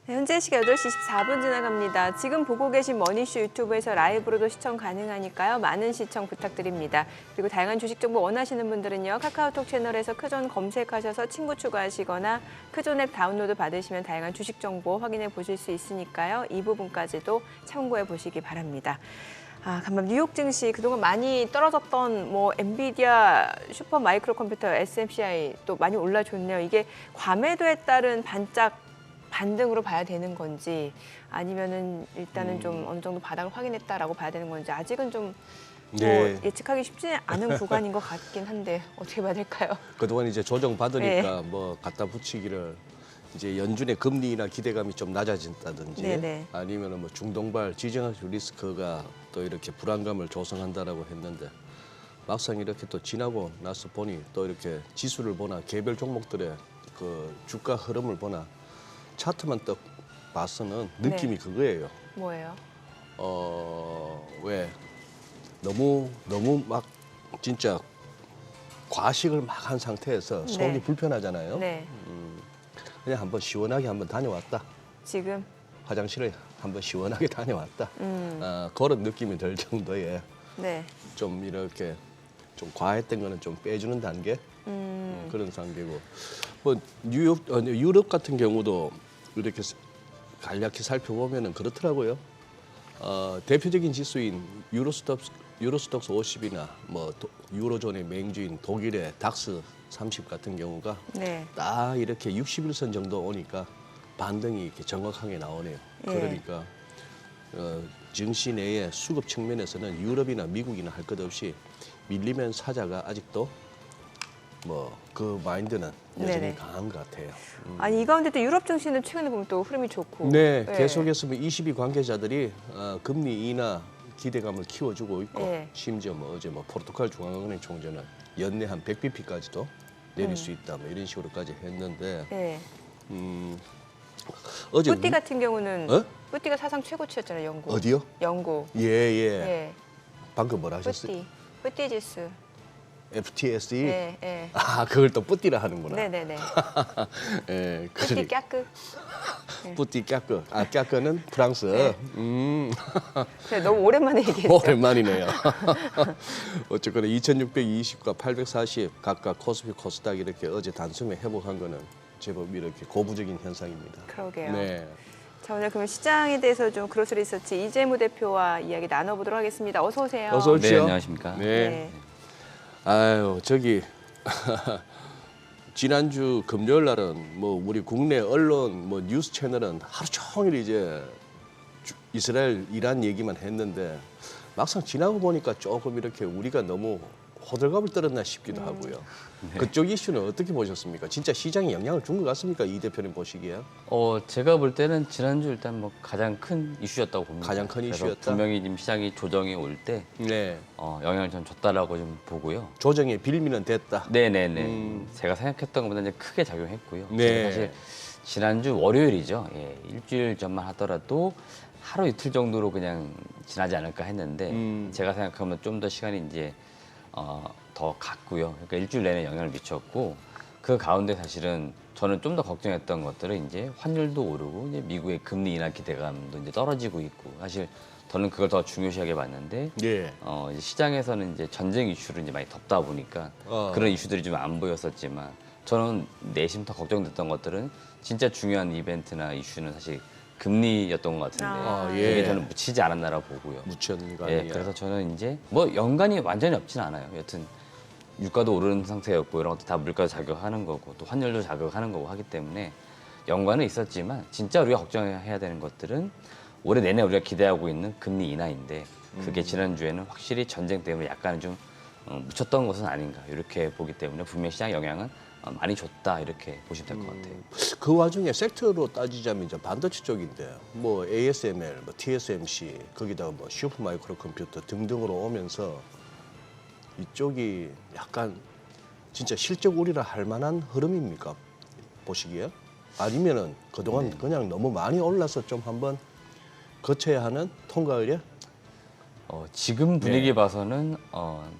네, 현재 시각 8시 24분 지나갑니다. 지금 보고 계신 머니쇼 유튜브에서 라이브로도 시청 가능하니까요. 많은 시청 부탁드립니다. 그리고 다양한 주식 정보 원하시는 분들은요. 카카오톡 채널에서 크존 검색하셔서 친구 추가하시거나 크존 앱 다운로드 받으시면 다양한 주식 정보 확인해 보실 수 있으니까요. 이 부분까지도 참고해 보시기 바랍니다. 간밤 뉴욕 증시 그동안 많이 떨어졌던 뭐 엔비디아, 슈퍼 마이크로 컴퓨터, SMCI 또 많이 올라줬네요. 이게 과매도에 따른 반등으로 봐야 되는 건지 아니면은 일단은 좀 어느 정도 바닥을 확인했다라고 봐야 되는 건지 아직은 좀 네. 예측하기 쉽지 않은 구간인 것 같긴 한데 어떻게 봐야 될까요? 그동안 이제 조정 받으니까 뭐 갖다 붙이기를 이제 연준의 금리 인하 기대감이 좀 낮아진다든지 네네. 아니면은 뭐 중동발 지정학적 리스크가 또 이렇게 불안감을 조성한다라고 했는데 막상 이렇게 또 지나고 나서 보니 또 이렇게 지수를 보나 개별 종목들의 그 주가 흐름을 보나 차트만 딱 봐서는 느낌이 그거예요. 뭐예요? 왜 너무 막 진짜 과식을 막 한 상태에서 속이 네. 불편하잖아요. 네. 그냥 한번 시원하게 한번 다녀왔다. 지금 화장실에 한번 시원하게 다녀왔다. 그런 느낌이 들 정도의 네. 좀 이렇게 좀 과했던 거는 좀 빼주는 단계 그런 단계고 뭐 유럽 같은 경우도 이렇게 간략히 살펴보면은 그렇더라고요. 대표적인 지수인 유로스톡스 50이나 뭐 유로존의 맹주인 독일의 닥스 30 같은 경우가 네. 딱 이렇게 61선 정도 오니까 반등이 이렇게 정확하게 나오네요. 예. 그러니까 증시 내의 수급 측면에서는 유럽이나 미국이나 할 것 없이 밀리면 사자가 아직도 뭐 그 마인드는 여전히 네네. 강한 것 같아요. 아니 이 가운데 또 유럽 증시는 최근에 보면 또 흐름이 좋고 네, 계속해서 22 관계자들이 금리 인하 기대감을 키워주고 있고 네. 심지어 뭐 어제 뭐 포르투갈 중앙은행 총재는 연내 한 100bp까지도 내릴 수 있다 뭐 이런 식으로까지 했는데 네. 어제 뿌띠 같은 경우는 어? 뿌띠가 사상 최고치였잖아요, 연고. 어디요? 연고. 예. 예. 방금 뭐라 하셨어요? 뿌띠. 뿌띠 지수. FTSE? 예, 예. 그걸 또 뿌띠라 하는구나. 네네네. 예, 뿌띠 까끄. 뿌띠 까끄. 까끄는 프랑스. 네. 네, 너무 오랜만에 얘기했죠. 오랜만이네요. 어쨌거나 2620과 840 각각 코스피 코스닥 이렇게 어제 단숨에 회복한 거는 제법 이렇게 고무적인 현상입니다. 그러게요. 네. 자, 오늘 그러면 시장에 대해서 좀 그로스 리서치 이재무 대표와 이야기 나눠보도록 하겠습니다. 어서 오세요. 어서 오십시오. 네, 안녕하십니까. 네. 아유, 저기 지난주 금요일 날은 뭐 우리 국내 언론 뭐 뉴스 채널은 하루 종일 이제 이스라엘 이란 얘기만 했는데 막상 지나고 보니까 조금 이렇게 우리가 너무 호들갑을 떨었나 싶기도 하고요. 그쪽 이슈는 어떻게 보셨습니까? 진짜 시장에 영향을 준 것 같습니까? 이 대표님 보시기에? 제가 볼 때는 지난주 일단 뭐 가장 큰 이슈였다고 봅니다. 가장 큰 그래서 이슈였다? 분명히 지금 시장이 조정이 올 때 네. 영향을 좀 줬다라고 좀 보고요. 조정의 빌미는 됐다. 네네네. 제가 생각했던 것보다 이제 크게 작용했고요. 네. 제가 사실 지난주 월요일이죠. 예, 일주일 전만 하더라도 하루 이틀 정도로 그냥 지나지 않을까 했는데 제가 생각하면 좀 더 시간이 이제 더 갔고요. 그러니까 일주일 내내 영향을 미쳤고 그 가운데 사실은 저는 좀 더 걱정했던 것들은 이제 환율도 오르고 이제 미국의 금리 인하 기대감도 이제 떨어지고 있고 사실 저는 그걸 더 중요시하게 봤는데 예. 이제 시장에서는 이제 전쟁 이슈를 이제 많이 덮다 보니까 그런 이슈들이 좀 안 보였었지만 저는 내심 더 걱정됐던 것들은 진짜 중요한 이벤트나 이슈는 사실 금리였던 것 같은데 예. 그게 저는 묻히지 않았나라 보고요. 묻혔는 거 예, 아니야. 그래서 저는 이제 뭐 연관이 완전히 없진 않아요. 여튼 유가도 오르는 상태였고 이런 것도 다 물가 자극하는 거고 또 환율도 자극하는 거고 하기 때문에 연관은 있었지만 진짜 우리가 걱정해야 되는 것들은 올해 내내 우리가 기대하고 있는 금리 인하인데 그게 지난주에는 확실히 전쟁 때문에 약간 좀 묻혔던 것은 아닌가 이렇게 보기 때문에 분명 시장 영향은 많이 줬다 이렇게 보시면 될 것 같아요. 그 와중에 섹터로 따지자면 이제 반도체 쪽인데 뭐 ASML, 뭐 TSMC 거기다가 뭐 슈퍼 마이크로 컴퓨터 등등으로 오면서 이쪽이 약간 진짜 실적 우리라 할 만한 흐름입니까? 보시기에? 아니면은 그동안 그냥 너무 많이 올라서 좀 한번 거쳐야 하는 통과 의례? 지금 분위기 봐서는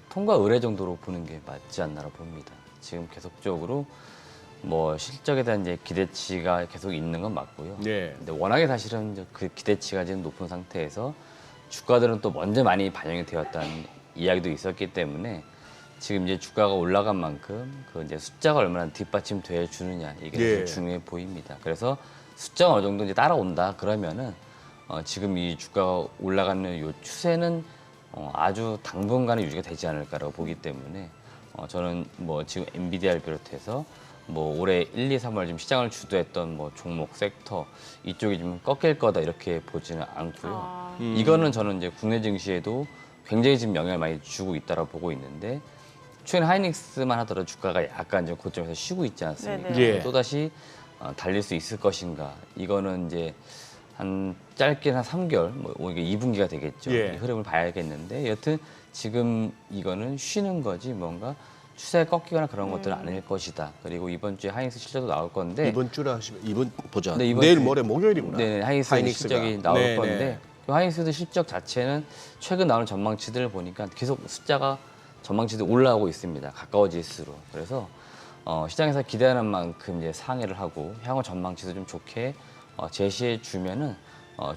통과 의례 정도로 보는 게 맞지 않나라 봅니다. 지금 계속적으로 뭐 실적에 대한 이제 기대치가 계속 있는 건 맞고요. 네. 근데 워낙에 사실은 이제 그 기대치가 지금 높은 상태에서 주가들은 또 먼저 많이 반영이 되었다는 이야기도 있었기 때문에 지금 이제 주가가 올라간 만큼 그 이제 숫자가 얼마나 뒷받침돼 주느냐 이게 예. 좀 중요해 보입니다. 그래서 숫자가 어느 정도 이제 따라온다 그러면은 지금 이 주가가 올라가는 요 추세는 아주 당분간은 유지가 되지 않을까라고 보기 때문에 저는 뭐 지금 엔비디아를 비롯해서 뭐 올해 1, 2, 3월 지금 시장을 주도했던 뭐 종목 섹터 이쪽이 좀 꺾일 거다 이렇게 보지는 않고요. 이거는 저는 이제 국내 증시에도 굉장히 지금 영향을 많이 주고 있다고 보고 있는데 최근 하이닉스만 하더라도 주가가 약간 좀 고점에서 쉬고 있지 않습니까? 네네. 예. 또 다시 달릴 수 있을 것인가? 이거는 이제 한 짧게는 한 3개월, 뭐 이게 2분기가 되겠죠. 예. 이 흐름을 봐야겠는데 여튼 지금 이거는 쉬는 거지 뭔가 추세 꺾이거나 그런 것들은 아닐 것이다. 그리고 이번 주에 하이닉스 실적도 나올 건데 이번 주라 하시면 이번 보자. 네, 이번 내일 주- 모레 목요일이구나. 네, 하이닉스 하이닉스가. 실적이 나올 네, 건데 네. 그 하이닉스도 실적 자체는 최근 나오는 전망치들을 보니까 계속 숫자가 전망치도 올라오고 있습니다. 가까워질수록. 그래서 시장에서 기대하는 만큼 이제 상회를 하고 향후 전망치도 좀 좋게 제시해 주면은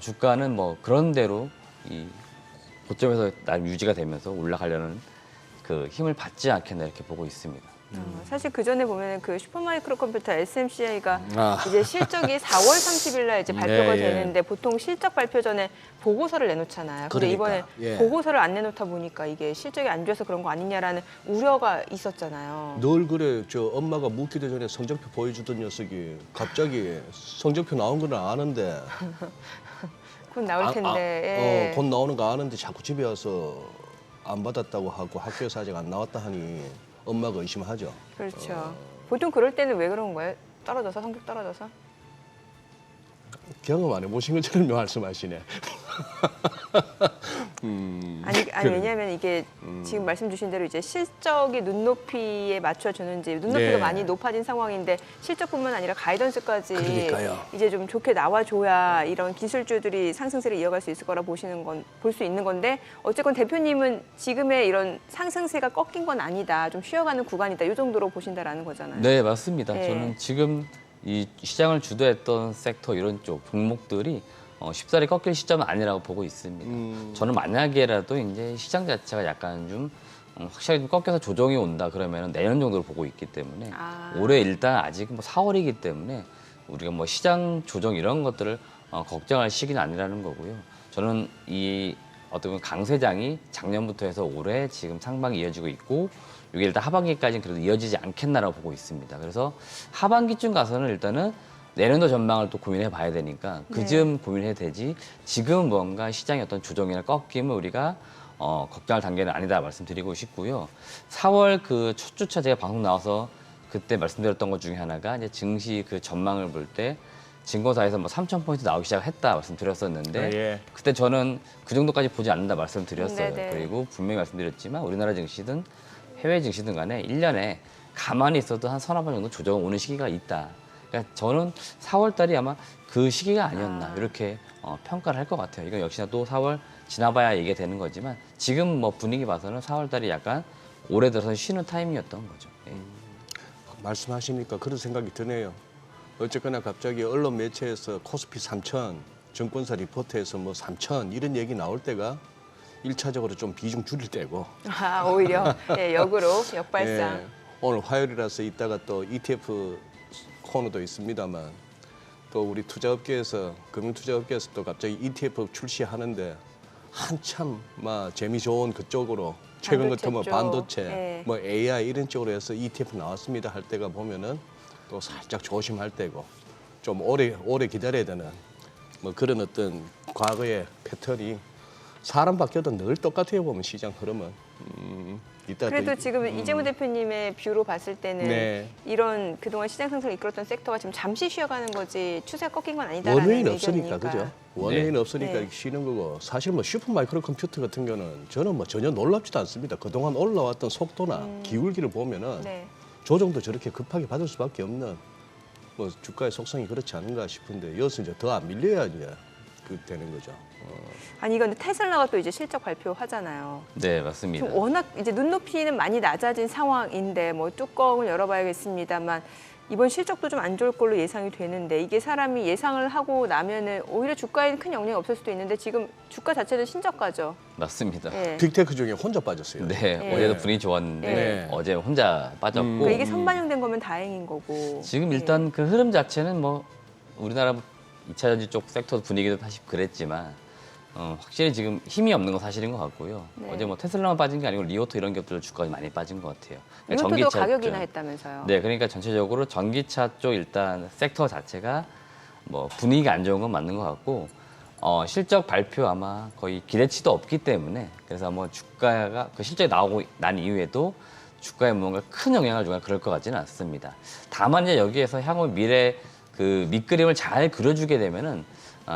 주가는 뭐 그런 대로 이 고점에서 나름 유지가 되면서 올라가려는 그 힘을 받지 않겠나 이렇게 보고 있습니다. 사실 그 전에 보면 그 슈퍼마이크로 컴퓨터 SMCI가 아. 이제 실적이 4월 30일 날 이제 발표가 네, 예. 되는데 보통 실적 발표 전에 보고서를 내놓잖아요. 근데 그러니까, 이번에 예. 보고서를 안 내놓다 보니까 이게 실적이 안 좋아서 그런 거 아니냐라는 우려가 있었잖아요. 늘 그래 저 엄마가 묻기도 전에 성적표 보여주던 녀석이 갑자기 성적표 나온 건 아는데 곧 나올 텐데. 예. 곧 나오는 거 아는데 자꾸 집에 와서 안 받았다고 하고 학교에서 아직 안 나왔다 하니 엄마가 의심하죠. 그렇죠. 보통 그럴 때는 왜 그런 거예요? 떨어져서 성적 떨어져서? 경험 안 해보신 것처럼 말씀하시네. 아니 그래. 왜냐하면 이게 지금 말씀 주신 대로 이제 실적이 눈높이에 맞춰주는지 눈높이가 네. 많이 높아진 상황인데 실적뿐만 아니라 가이던스까지 그러니까요. 이제 좀 좋게 나와줘야 이런 기술주들이 상승세를 이어갈 수 있을 거라 볼 수 있는 건데 어쨌건 대표님은 지금의 이런 상승세가 꺾인 건 아니다, 좀 쉬어가는 구간이다 이 정도로 보신다라는 거잖아요. 네, 맞습니다. 예. 저는 지금 이 시장을 주도했던 섹터 이런 쪽 종목들이 쉽사리 꺾일 시점은 아니라고 보고 있습니다. 저는 만약에라도 이제 시장 자체가 약간 좀 확실하게 좀 꺾여서 조정이 온다 그러면 내년 정도로 보고 있기 때문에 아. 올해 일단 아직 뭐 4월이기 때문에 우리가 뭐 시장 조정 이런 것들을 걱정할 시기는 아니라는 거고요. 저는 이 어떻게 보면 강세장이 작년부터 해서 올해 지금 상반기 이어지고 있고 이게 일단 하반기까지는 그래도 이어지지 않겠나라고 보고 있습니다. 그래서 하반기쯤 가서는 일단은 내년도 전망을 또 고민해 봐야 되니까 그쯤 고민해야 되지 지금 뭔가 시장의 어떤 조정이나 꺾임을 우리가 걱정할 단계는 아니다 말씀드리고 싶고요. 4월 그 첫 주차 제가 방송 나와서 그때 말씀드렸던 것 중에 하나가 이제 증시 그 전망을 볼 때 증권사에서 뭐 3,000포인트 나오기 시작했다 말씀드렸었는데 아, 예. 그때 저는 그 정도까지 보지 않는다 말씀드렸어요. 네네. 그리고 분명히 말씀드렸지만 우리나라 증시든 해외 증시든 간에 1년에 가만히 있어도 한 서너 번 정도 조정 오는 시기가 있다. 그러니까 저는 4월 달이 아마 그 시기가 아니었나 이렇게 평가를 할 것 같아요. 이건 역시나 또 4월 지나봐야 얘기가 되는 거지만 지금 뭐 분위기 봐서는 4월 달이 약간 올해 들어서 쉬는 타이밍이었던 거죠. 예. 말씀하시니까 그런 생각이 드네요. 어쨌거나 갑자기 언론 매체에서 코스피 3,000, 증권사 리포트에서 뭐 3,000 이런 얘기 나올 때가 1차적으로 좀 비중 줄일 때고 아, 오히려 예, 역으로 역발상. 예, 오늘 화요일이라서 이따가 또 ETF 코너도 있습니다만 또 우리 투자업계에서 금융투자업계에서 또 갑자기 ETF 출시하는데 한참 막 재미 좋은 그쪽으로 최근 반도체 같으면 쪽. 반도체, 예. 뭐 AI 이런 쪽으로 해서 ETF 나왔습니다 할 때가 보면은 또 살짝 조심할 때고 좀 오래 기다려야 되는 뭐 그런 어떤 과거의 패턴이 사람 바뀌어도 늘 똑같아요 보면 시장 흐름은. 이따 그래도 또 지금 이재무 대표님의 뷰로 봤을 때는 네. 이런 그동안 시장 상승을 이끌었던 섹터가 지금 잠시 쉬어가는 거지 추세가 꺾인 건 아니다라는 원웨이는 없으니까 의견이니까. 그죠? 원웨이는 네. 없으니까 네. 이렇게 쉬는 거고 사실 뭐 슈퍼 마이크로 컴퓨터 같은 경우는 저는 뭐 전혀 놀랍지도 않습니다. 그동안 올라왔던 속도나 기울기를 보면은 네. 조정도 저렇게 급하게 받을 수밖에 없는 뭐 주가의 속성이 그렇지 않은가 싶은데 여기서 이제 더 안 밀려야 이제 그 되는 거죠. 아니 이건 테슬라가 또 이제 실적 발표하잖아요. 네, 맞습니다. 지금 워낙 이제 눈높이는 많이 낮아진 상황인데 뭐 뚜껑을 열어봐야겠습니다만 이번 실적도 좀 안 좋을 걸로 예상이 되는데 이게 사람이 예상을 하고 나면은 오히려 주가에 큰 영향이 없을 수도 있는데 지금 주가 자체는 신저가죠. 맞습니다. 예. 빅테크 중에 혼자 빠졌어요. 네, 네. 어제도 분위기 좋았는데 네. 어제 혼자 빠졌고 그러니까 이게 선반영된 거면 다행인 거고. 지금 예. 일단 그 흐름 자체는 뭐 우리나라 2차 전지 쪽 섹터 분위기도 사실 그랬지만 확실히 지금 힘이 없는 건 사실인 것 같고요. 네. 어제 뭐 테슬라만 빠진 게 아니고 리오토 이런 기업들 주가가 많이 빠진 것 같아요. 이것도 가격 쪽. 인하했다면서요. 네, 그러니까 전체적으로 전기차 쪽 일단 섹터 자체가 뭐 분위기가 안 좋은 건 맞는 것 같고 실적 발표 아마 거의 기대치도 없기 때문에 그래서 뭐 주가가 그 실적이 나오고 난 이후에도 주가에 뭔가 큰 영향을 주거나 그럴 것 같지는 않습니다. 다만 이제 여기에서 향후 미래 그 밑그림을 잘 그려주게 되면은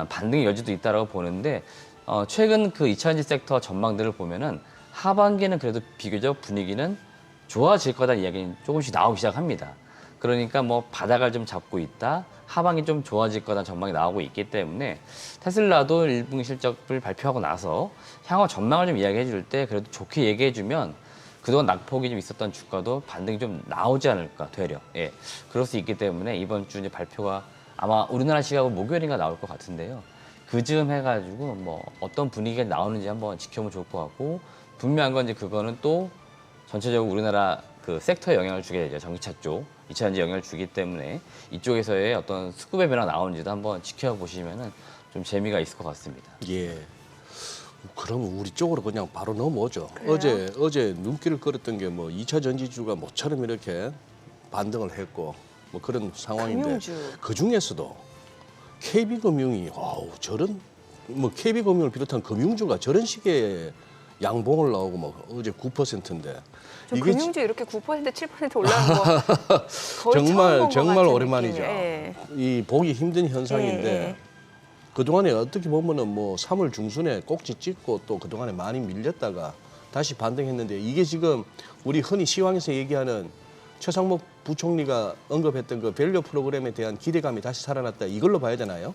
반등의 여지도 있다라고 보는데 최근 그 2차전지 섹터 전망들을 보면은 하반기는 그래도 비교적 분위기는 좋아질 거다는 이야기는 조금씩 나오기 시작합니다. 그러니까 뭐 바닥을 좀 잡고 있다, 하반기 좀 좋아질 거다는 전망이 나오고 있기 때문에 테슬라도 1분기 실적을 발표하고 나서 향후 전망을 좀 이야기해 줄 때 그래도 좋게 얘기해 주면 그동안 낙폭이 좀 있었던 주가도 반등이 좀 나오지 않을까 되려. 예, 그럴 수 있기 때문에 이번 주 이제 발표가 아마 우리나라 시각으로 목요일인가 나올 것 같은데요. 그 즈음 해가지고 뭐 어떤 분위기가 나오는지 한번 지켜보면 좋을 것 같고 분명한 건 이제 그거는 또 전체적으로 우리나라 그 섹터에 영향을 주게 되죠. 전기차 쪽, 2차전지 영향을 주기 때문에 이쪽에서의 어떤 수급의 변화가 나오는지도 한번 지켜보시면은 좀 재미가 있을 것 같습니다. 예. 그럼 우리 쪽으로 그냥 바로 넘어오죠. 그래요? 어제 눈길을 끌었던 게 뭐 2차 전지주가 모처럼 이렇게 반등을 했고 뭐 그런 상황인데 금융주. 그 중에서도 KB금융이 저런 뭐 KB금융을 비롯한 금융주가 저런 식의 양봉을 나오고 뭐 어제 9%인데 저 금융주 이렇게 9% 7% 올라간 거 거의 처음 정말 본것 정말 같은 오랜만이죠. 느낌이에요. 예. 이 보기 힘든 현상인데 예. 그동안에 어떻게 보면은 뭐 3월 중순에 꼭지 찍고 또 그동안에 많이 밀렸다가 다시 반등했는데 이게 지금 우리 흔히 시황에서 얘기하는 최상목 부총리가 언급했던 그 밸류 프로그램에 대한 기대감이 다시 살아났다 이걸로 봐야 되나요?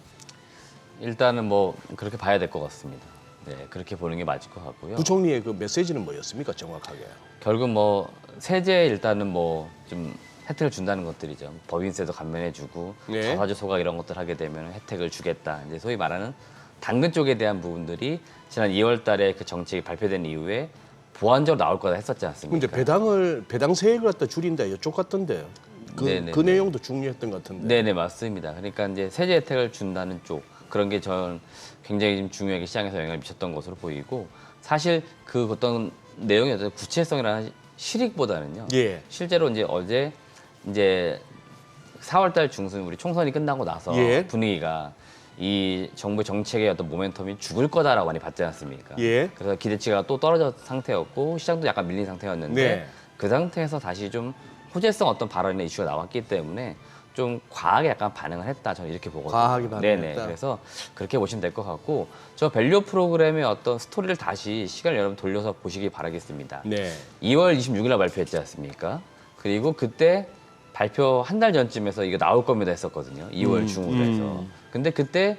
일단은 뭐 그렇게 봐야 될 것 같습니다. 네, 그렇게 보는 게 맞을 것 같고요. 부총리의 그 메시지는 뭐였습니까 정확하게? 결국 뭐 세제 일단은 뭐 좀 혜택을 준다는 것들이죠. 법인세도 감면해주고 네. 자사주 소각 이런 것들 하게 되면 혜택을 주겠다. 이제 소위 말하는 당근 쪽에 대한 부분들이 지난 2월달에 그 정책이 발표된 이후에 보완적으로 나올 거다 했었지 않습니까? 근데 배당 세액을 갖다 줄인다 이쪽 같던데 네네네. 그 내용도 중요했던 것 같은데. 네네 맞습니다. 그러니까 이제 세제 혜택을 준다는 쪽 그런 게 전 굉장히 좀 중요하게 시장에서 영향을 미쳤던 것으로 보이고 사실 그 어떤 내용의 어떤 구체성이라는 실익보다는요. 예. 실제로 이제 어제 이제 4월달 중순 우리 총선이 끝나고 나서 예. 분위기가 이 정부의 정책의 어떤 모멘텀이 죽을 거다라고 많이 봤지 않습니까? 예. 그래서 기대치가 또 떨어진 상태였고 시장도 약간 밀린 상태였는데 네. 그 상태에서 다시 좀 호재성 어떤 발언이나 이슈가 나왔기 때문에 좀 과하게 약간 반응을 했다 저는 이렇게 보거든요. 과하게 반응했다. 네네. 그래서 그렇게 보시면 될 것 같고 저 밸류 프로그램의 어떤 스토리를 다시 시간을 여러분 돌려서 보시기 바라겠습니다. 네. 2월 26일 날 발표했지 않습니까? 그리고 그때 발표 한 달 전쯤에서 이거 나올 겁니다 했었거든요. 2월 중으로 해서. 근데 그때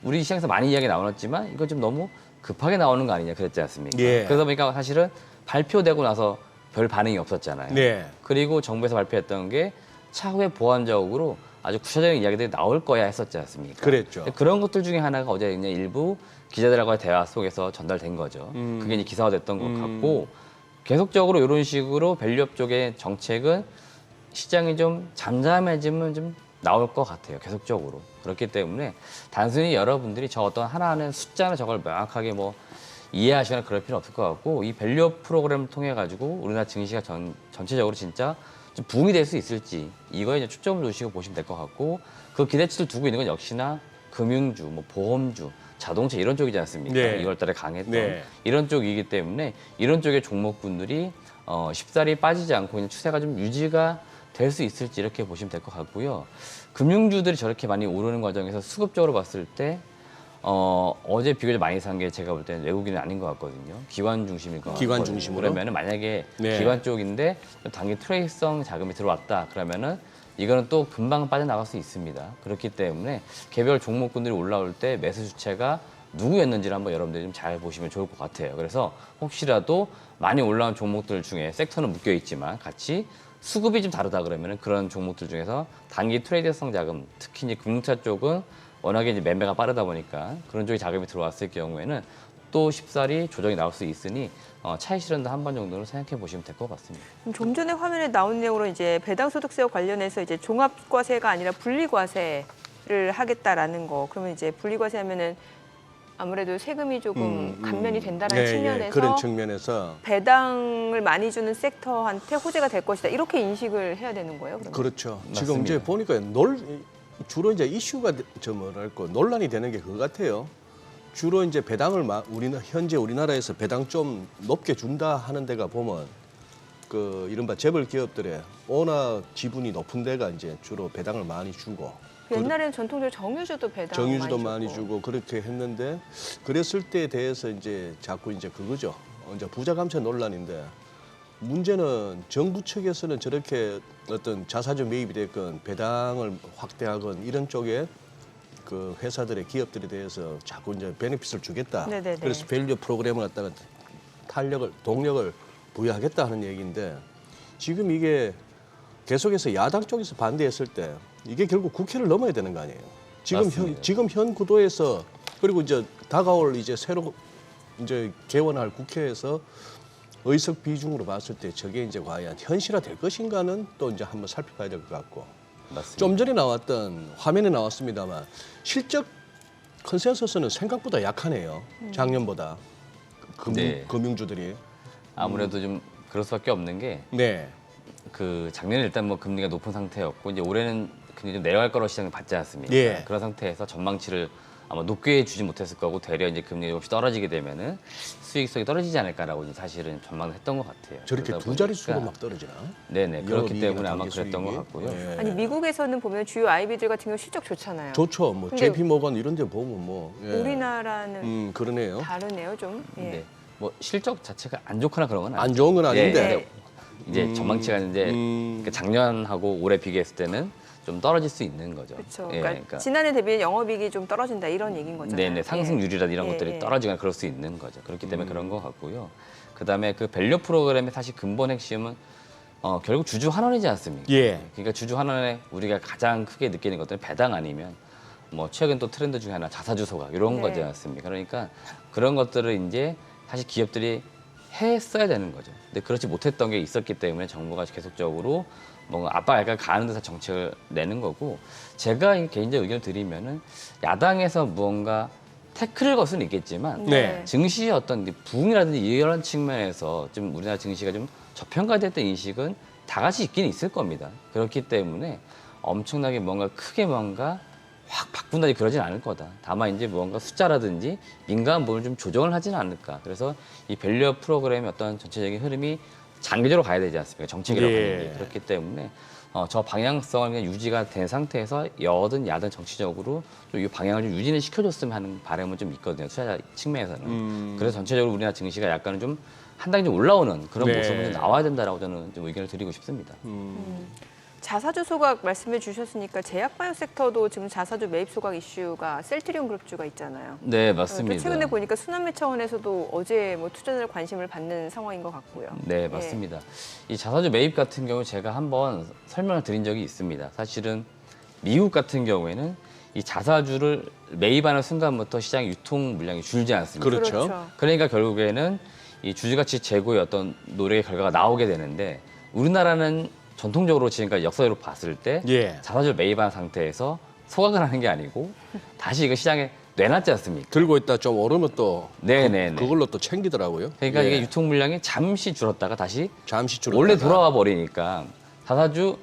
우리 시장에서 많이 이야기 나왔지만 이거 좀 너무 급하게 나오는 거 아니냐 그랬지 않습니까? 예. 그러다 보니까 사실은 발표되고 나서 별 반응이 없었잖아요. 네. 그리고 정부에서 발표했던 게 차후에 보완적으로 아주 구체적인 이야기들이 나올 거야 했었지 않습니까? 그랬죠. 근데 그런 것들 중에 하나가 어제 그냥 일부 기자들하고의 대화 속에서 전달된 거죠. 그게 이제 기사화됐던 것 같고 계속적으로 이런 식으로 밸류업 쪽의 정책은 시장이 좀 잠잠해지면 좀 나올 것 같아요. 계속적으로. 그렇기 때문에 단순히 여러분들이 저 어떤 하나하나 숫자나 저걸 명확하게 뭐 이해하시거나 그럴 필요는 없을 것 같고 이 밸류업 프로그램을 통해 가지고 우리나라 증시가 전체적으로 진짜 좀 부흥이 될 수 있을지 이거에 이제 초점을 두시고 보시면 될 것 같고 그 기대치를 두고 있는 건 역시나 금융주, 뭐 보험주, 자동차 이런 쪽이지 않습니까? 네. 2월달에 강했던 네. 이런 쪽이기 때문에 이런 쪽의 종목분들이 쉽사리 빠지지 않고 있는 추세가 좀 유지가 될 수 있을지 이렇게 보시면 될 것 같고요. 금융주들이 저렇게 많이 오르는 과정에서 수급적으로 봤을 때 어제 비교적 많이 산 게 제가 볼 때는 외국인은 아닌 것 같거든요. 기관 중심일 것 같거든요. 기관 중심으로? 그러면은 만약에 네. 기관 쪽인데 단기 트레이드성 자금이 들어왔다 그러면은 이거는 또 금방 빠져나갈 수 있습니다. 그렇기 때문에 개별 종목군들이 올라올 때 매수 주체가 누구였는지를 한번 여러분들이 좀 잘 보시면 좋을 것 같아요. 그래서 혹시라도 많이 올라온 종목들 중에 섹터는 묶여 있지만 같이 수급이 좀 다르다 그러면은 그런 종목들 중에서 단기 트레이드성 자금, 특히 이제 금융차 쪽은 워낙에 이제 매매가 빠르다 보니까 그런 쪽에 자금이 들어왔을 경우에는 또 쉽사리 조정이 나올 수 있으니 차익 실현도 한 번 정도는 생각해 보시면 될 것 같습니다. 좀 전에 화면에 나온 내용으로 이제 배당소득세와 관련해서 이제 종합과세가 아니라 분리과세를 하겠다라는 거. 그러면 이제 분리과세 하면은 아무래도 세금이 조금 감면이 된다는 측면에서 그런 측면에서 배당을 많이 주는 섹터한테 호재가 될 것이다. 이렇게 인식을 해야 되는 거예요, 그러면? 그렇죠. 맞습니다. 지금 이제 보니까 주로 이제 이슈가 저 뭐랄까 논란이 되는 게 그거 같아요. 주로 이제 배당을 현재 우리나라에서 배당 좀 높게 준다 하는 데가 보면 그 이른바 재벌 기업들의 워낙 지분이 높은 데가 이제 주로 배당을 많이 주고 옛날에는 전통적으로 정유주도 배당 정유주도 많이 많이 주고 그렇게 했는데 그랬을 때에 대해서 이제 자꾸 이제 그거죠. 이제 부자 감세 논란인데 문제는 정부 측에서는 저렇게 어떤 자사주 매입이 됐건 배당을 확대하건 이런 쪽에 그 회사들의 기업들에 대해서 자꾸 이제 베네핏을 주겠다. 네네네. 그래서 밸류 프로그램을 갖다가 동력을 부여하겠다 하는 얘기인데 지금 이게 계속해서 야당 쪽에서 반대했을 때 이게 결국 국회를 넘어야 되는 거 아니에요. 지금 현 구도에서 그리고 이제 다가올 이제 새로 이제 개원할 국회에서 의석 비중으로 봤을 때 저게 이제 과연 현실화될 것인가는 또 이제 한번 살펴봐야 될 것 같고. 맞습니다. 좀 전에 나왔던 화면에 나왔습니다만 실적 컨센서스는 생각보다 약하네요. 작년보다 네. 금융주들이. 아무래도 좀 그럴 수밖에 없는 게 네. 그 작년에 일단 뭐 금리가 높은 상태였고 이제 올해는 금리 좀 내려갈 거로 시장을 받지 않습니까? 예. 그런 상태에서 전망치를 아마 높게 주지 못했을 거고 되려 이제 금리가 조금씩 떨어지게 되면은 수익성이 떨어지지 않을까라고 이제 사실은 전망을 했던 것 같아요. 저렇게 그러다 두 자릿수로 보니까 막 떨어지나? 네네 그렇기 영업이익이나 때문에 아마 단기 그랬던 것 수익이? 같고요. 예. 아니 미국에서는 보면 주요 아이비들 같은 경우 실적 좋잖아요. 좋죠. 뭐 근데 JP 모건 이런 데 보면 뭐 예. 우리나라는 그러네요. 다르네요, 좀. 예. 네. 뭐 실적 자체가 안 좋거나 그런 건 안 아니죠. 좋은 건 아닌데. 네. 이제 전망치가 이제 그러니까 작년하고 올해 비교했을 때는 좀 떨어질 수 있는 거죠. 그렇죠. 예, 그러니까 지난해 대비 영업이익이 좀 떨어진다 이런 얘기인 거잖아요. 네네 상승률이라 이런 예, 것들이 예. 떨어지거나 그럴 수 있는 거죠. 그렇기 때문에 그런 거 같고요. 그다음에 그 밸류 프로그램의 사실 근본 핵심은 결국 주주 환원이지 않습니까? 예. 그러니까 주주 환원에 우리가 가장 크게 느끼는 것들은 배당 아니면 뭐 최근 또 트렌드 중에 하나 자사주 소각 이런 네. 거지 않습니까? 그러니까 그런 것들을 이제 사실 기업들이 했어야 되는 거죠. 근데 그렇지 못했던 게 있었기 때문에 정부가 계속적으로 뭔가 압박 약간 가는 듯한 정책을 내는 거고 제가 개인적 의견을 드리면은 야당에서 무언가 태클을 걸 수는 있겠지만 네. 증시의 어떤 부흥이라든지 이런 측면에서 좀 우리나라 증시가 좀 저평가됐던 인식은 다 같이 있긴 있을 겁니다. 그렇기 때문에 엄청나게 뭔가 크게 뭔가 확 바꾼다지 그러진 않을 거다. 다만 이제 뭔가 숫자라든지 민감한 부분을 좀 조정을 하지는 않을까. 그래서 이 밸류업 프로그램의 어떤 전체적인 흐름이 장기적으로 가야 되지 않습니까? 정책이라고 하는 게. 그렇기 때문에 저 방향성을 그냥 유지가 된 상태에서 여든 야든 정치적으로 좀 이 방향을 좀 유지는 시켜줬으면 하는 바람은 좀 있거든요. 투자자 측면에서는. 그래서 전체적으로 우리나라 증시가 약간은 좀 한 단계 좀 올라오는 그런 네. 모습은 좀 나와야 된다라고 저는 좀 의견을 드리고 싶습니다. 자사주 소각 말씀해 주셨으니까 제약바이오 섹터도 지금 자사주 매입 소각 이슈가 셀트리온 그룹주가 있잖아요. 네, 또 맞습니다. 최근에 보니까 순환매 차원에서도 어제 뭐 투자자들 관심을 받는 상황인 것 같고요. 네, 맞습니다. 이 자사주 매입 같은 경우 제가 한번 설명을 드린 적이 있습니다. 사실은 미국 같은 경우에는 이 자사주를 매입하는 순간부터 시장 유통 물량이 줄지 않습니다. 그렇죠. 그러니까 결국에는 이 주주가치 제고의 어떤 노력의 결과가 나오게 되는데 우리나라는 전통적으로 지금까지 역사적으로 봤을 때 예. 자사주를 매입한 상태에서 소각을 하는 게 아니고 다시 이거 시장에 내놨지 않습니까? 들고 있다 좀 오르면 또 네네네. 그걸로 또 챙기더라고요. 그러니까 예. 이게 유통 물량이 잠시 줄었다가 다시 잠시 줄었다가 원래 돌아와 버리니까 자사주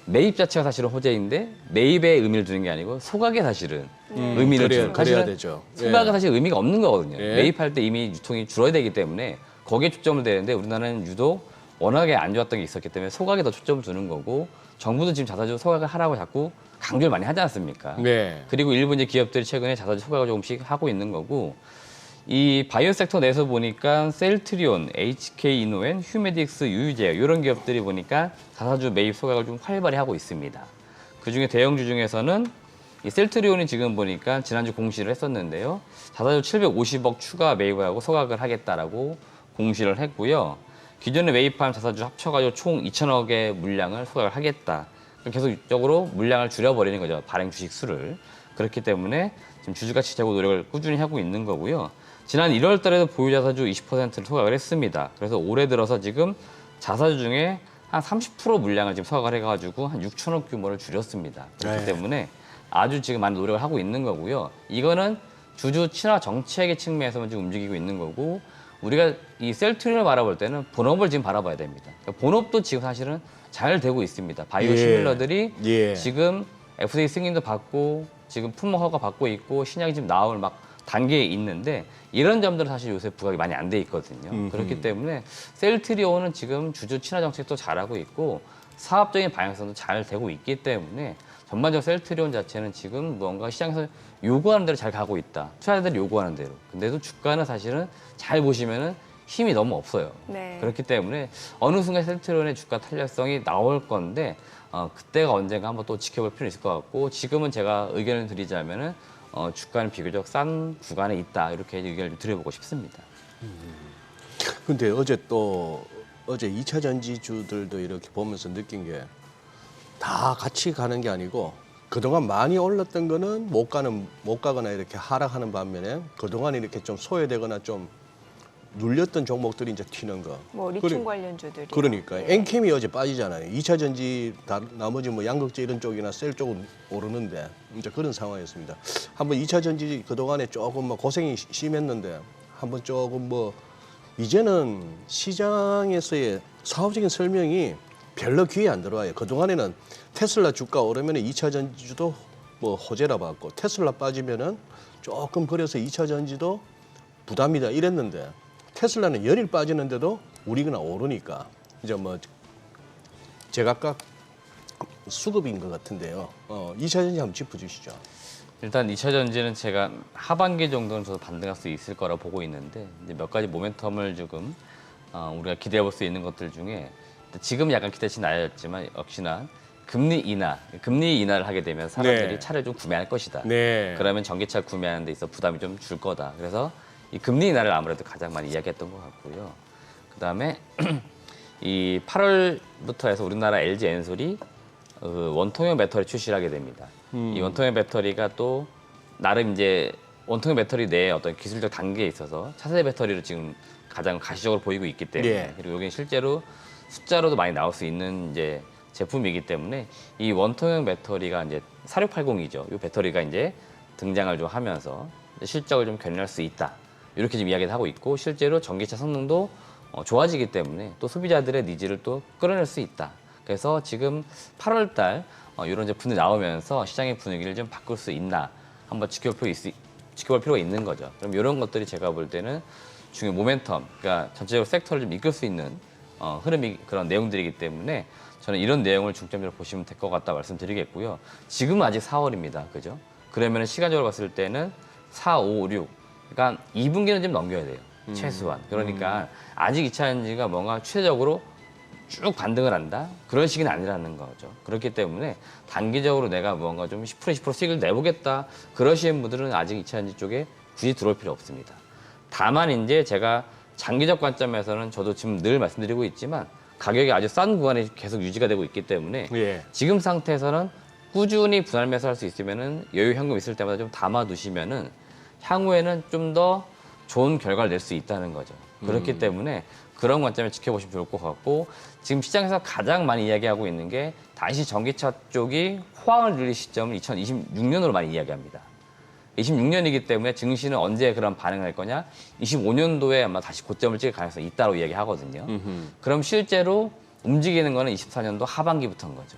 매입 자체가 사실은 호재인데 매입에 의미를 두는 게 아니고 소각에 사실은 의미를 그래야, 두는 그래야 사실은 되죠. 소각은 사실 의미가 없는 거거든요. 예. 매입할 때 이미 유통이 줄어야 되기 때문에 거기에 초점을 대는데 우리나라는 유독 워낙에 안 좋았던 게 있었기 때문에 소각에 더 초점을 두는 거고 정부도 지금 자사주 소각을 하라고 자꾸 강조를 많이 하지 않습니까? 네. 그리고 일부 이제 기업들이 최근에 자사주 소각을 조금씩 하고 있는 거고 이 바이오 섹터 내에서 보니까 셀트리온, HK 이노엔, 휴메딕스, 유유제약 이런 기업들이 보니까 자사주 매입 소각을 좀 활발히 하고 있습니다. 그 중에 대형주 중에서는 이 셀트리온이 지금 보니까 지난주 공시를 했었는데요. 자사주 750억 추가 매입을 하고 소각을 하겠다라고 공시를 했고요. 기존의 웨이팜 자사주 합쳐가지고 총 2천억의 물량을 소각을 하겠다. 계속적으로 물량을 줄여버리는 거죠. 발행 주식 수를. 그렇기 때문에 지금 주주가치 제고 노력을 꾸준히 하고 있는 거고요. 지난 1월 달에도 보유 자사주 20%를 소각을 했습니다. 그래서 올해 들어서 지금 자사주 중에 한 30% 물량을 지금 소각을 해가지고 한 6천억 규모를 줄였습니다. 그렇기 때문에 아주 지금 많은 노력을 하고 있는 거고요. 이거는 주주 친화 정책의 측면에서만 지금 움직이고 있는 거고, 우리가 이 셀트리온을 바라볼 때는 본업을 지금 바라봐야 됩니다. 그러니까 본업도 지금 사실은 잘 되고 있습니다. 바이오 시밀러들이 지금 FDA 승인도 받고 지금 품목 허가 받고 있고 신약이 지금 나올 막 단계에 있는데, 이런 점들은 사실 요새 부각이 많이 안 돼 있거든요. 그렇기 때문에 셀트리온은 지금 주주 친화 정책도 잘하고 있고 사업적인 방향성도 잘 되고 있기 때문에 전반적으로 셀트리온 자체는 지금 뭔가 시장에서 요구하는 대로 잘 가고 있다. 투자자들이 요구하는 대로. 근데도 주가는 사실은 잘 보시면은 힘이 너무 없어요. 네. 그렇기 때문에 어느 순간 셀트리온의 주가 탄력성이 나올 건데 그때가 언젠가 한번 또 지켜볼 필요 있을 것 같고, 지금은 제가 의견을 드리자면은 주가는 비교적 싼 구간에 있다, 이렇게 의견을 좀 드려보고 싶습니다. 근데 어제 2차 전지주들도 이렇게 보면서 느낀 게 다 같이 가는 게 아니고, 그동안 많이 올랐던 거는 못 가거나 이렇게 하락하는 반면에 그동안 이렇게 좀 소외되거나 좀 눌렸던 종목들이 이제 튀는 거. 뭐 리튬 관련주들이. 그러니까 엔캠이 어제 빠지잖아요. 2차 전지 나머지 뭐 양극재 이런 쪽이나 셀 쪽은 오르는데 이제 그런 상황이었습니다. 한번 2차 전지 그동안에 조금 뭐 고생이 심했는데 한번 조금 뭐 이제는 시장에서의 사업적인 설명이 별로 귀에 안 들어와요. 그동안에는 테슬라 주가 오르면 2차 전지도 뭐 호재라 봤고, 테슬라 빠지면은 조금 그래서 2차 전지도 부담이다 이랬는데, 테슬라는 연일 빠지는데도 우리가 오르니까 이제 뭐 제각각 수급인 것 같은데요. 2차 전지 한번 짚어주시죠. 일단 2차 전지는 제가 하반기 정도는 저도 반등할 수 있을 거라 보고 있는데, 이제 몇 가지 모멘텀을 조금 우리가 기대해 볼 수 있는 것들 중에, 지금 약간 기대치 낮았지만 역시나 금리 인하를 하게 되면 사람들이 네. 차를 좀 구매할 것이다. 네. 그러면 전기차 구매하는 데 있어 부담이 좀 줄 거다. 그래서 이 금리 인하를 아무래도 가장 많이 이야기했던 것 같고요. 그다음에 이 8월부터 해서 우리나라 LG 엔솔이 원통형 배터리 출시를 하게 됩니다. 이 원통형 배터리가 또 나름 이제 원통형 배터리 내에 어떤 기술적 단계에 있어서 차세대 배터리를 지금 가장 가시적으로 보이고 있기 때문에, 예. 그리고 여기는 실제로 숫자로도 많이 나올 수 있는 이제 제품이기 때문에 이 원통형 배터리가 이제 4680이죠. 이 배터리가 이제 등장을 좀 하면서 실적을 좀 견인할 수 있다, 이렇게 지금 이야기를 하고 있고, 실제로 전기차 성능도 좋아지기 때문에 또 소비자들의 니즈를 또 끌어낼 수 있다. 그래서 지금 8월 달 이런 제품이 나오면서 시장의 분위기를 좀 바꿀 수 있나 한번 지켜볼 필요가 있는 거죠. 그럼 이런 것들이 제가 볼 때는 중요한 모멘텀, 그러니까 전체적으로 섹터를 좀 이끌 수 있는 흐름이 그런 내용들이기 때문에 저는 이런 내용을 중점적으로 보시면 될 것 같다 말씀드리겠고요. 지금은 아직 4월입니다. 그죠? 그러면 시간적으로 봤을 때는 4, 5, 6, 그러니까 2분기는 좀 넘겨야 돼요. 최소한. 그러니까 아직 2차 전지가 뭔가 추세적으로 쭉 반등을 한다? 그런 식은 아니라는 거죠. 그렇기 때문에 단기적으로 내가 뭔가 좀 10% 20% 수익을 내보겠다, 그러시는 분들은 아직 2차 전지 쪽에 굳이 들어올 필요 없습니다. 다만 이제 제가 장기적 관점에서는 저도 지금 늘 말씀드리고 있지만 가격이 아주 싼 구간에 계속 유지가 되고 있기 때문에 예. 지금 상태에서는 꾸준히 분할 매수할 수 있으면은 여유 현금 있을 때마다 좀 담아두시면은 향후에는 좀 더 좋은 결과를 낼 수 있다는 거죠. 그렇기 때문에 그런 관점을 지켜보시면 좋을 것 같고, 지금 시장에서 가장 많이 이야기하고 있는 게 다시 전기차 쪽이 호황을 누릴 시점을 2026년으로 많이 이야기합니다. 26년이기 때문에 증시는 언제 그런 반응을 할 거냐? 25년도에 아마 다시 고점을 찍을 가능성이 있다고 이야기하거든요. 그럼 실제로 움직이는 거는 24년도 하반기부터인 거죠.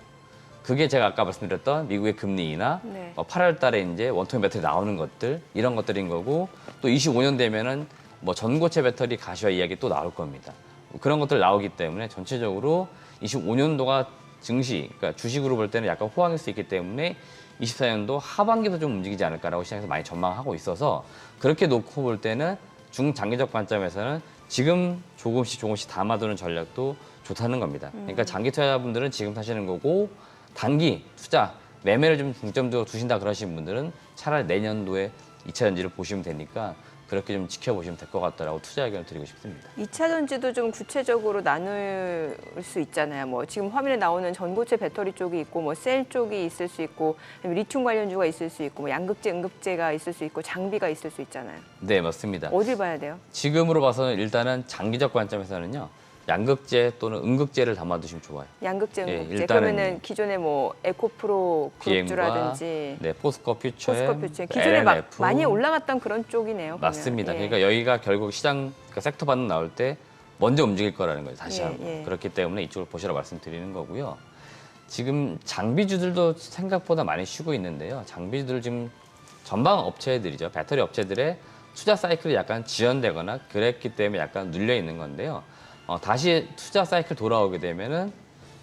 그게 제가 아까 말씀드렸던 미국의 금리 인하, 네. 8월 달에 이제 원통형 배터리 나오는 것들, 이런 것들인 거고, 또 25년 되면은 뭐 전고체 배터리 가시화 이야기 또 나올 겁니다. 그런 것들 나오기 때문에 전체적으로 25년도가 증시, 그러니까 주식으로 볼 때는 약간 호황일 수 있기 때문에 24년도 하반기도 좀 움직이지 않을까라고 시장에서 많이 전망하고 있어서, 그렇게 놓고 볼 때는 중장기적 관점에서는 지금 조금씩 담아두는 전략도 좋다는 겁니다. 그러니까 장기 투자자분들은 지금 사시는 거고, 단기 투자, 매매를 좀 중점적으로 두신다 그러신 분들은 차라리 내년도에 2차 전지를 보시면 되니까 그렇게 좀 지켜보시면 될 것 같다라고 투자 의견을 드리고 싶습니다. 2차 전지도 좀 구체적으로 나눌 수 있잖아요. 뭐 지금 화면에 나오는 전고체 배터리 쪽이 있고 뭐 셀 쪽이 있을 수 있고 리튬 관련주가 있을 수 있고 뭐 양극재, 응급재가 있을 수 있고 장비가 있을 수 있잖아요. 네, 맞습니다. 어딜 봐야 돼요? 지금으로 봐서는 일단은 장기적 관점에서는요. 양극재 또는 응극재를 담아두시면 좋아요. 양극재, 예, 응급재. 일단은 그러면은 기존에 뭐 에코프로 그룹주라든지 네, 포스코 퓨처엠, 포스코퓨처 기존에 막 LNF. 많이 올라갔던 그런 쪽이네요. 그러면. 맞습니다. 예. 그러니까 여기가 결국 시장 그러니까 섹터 반응 나올 때 먼저 움직일 거라는 거예요. 다시 예, 한번. 예. 그렇기 때문에 이쪽을 보시라 말씀드리는 거고요. 지금 장비주들도 생각보다 많이 쉬고 있는데요. 장비주들 지금 전방 업체들이죠. 배터리 업체들의 투자 사이클이 약간 지연되거나 그랬기 때문에 약간 눌려 있는 건데요. 다시 투자 사이클 돌아오게 되면은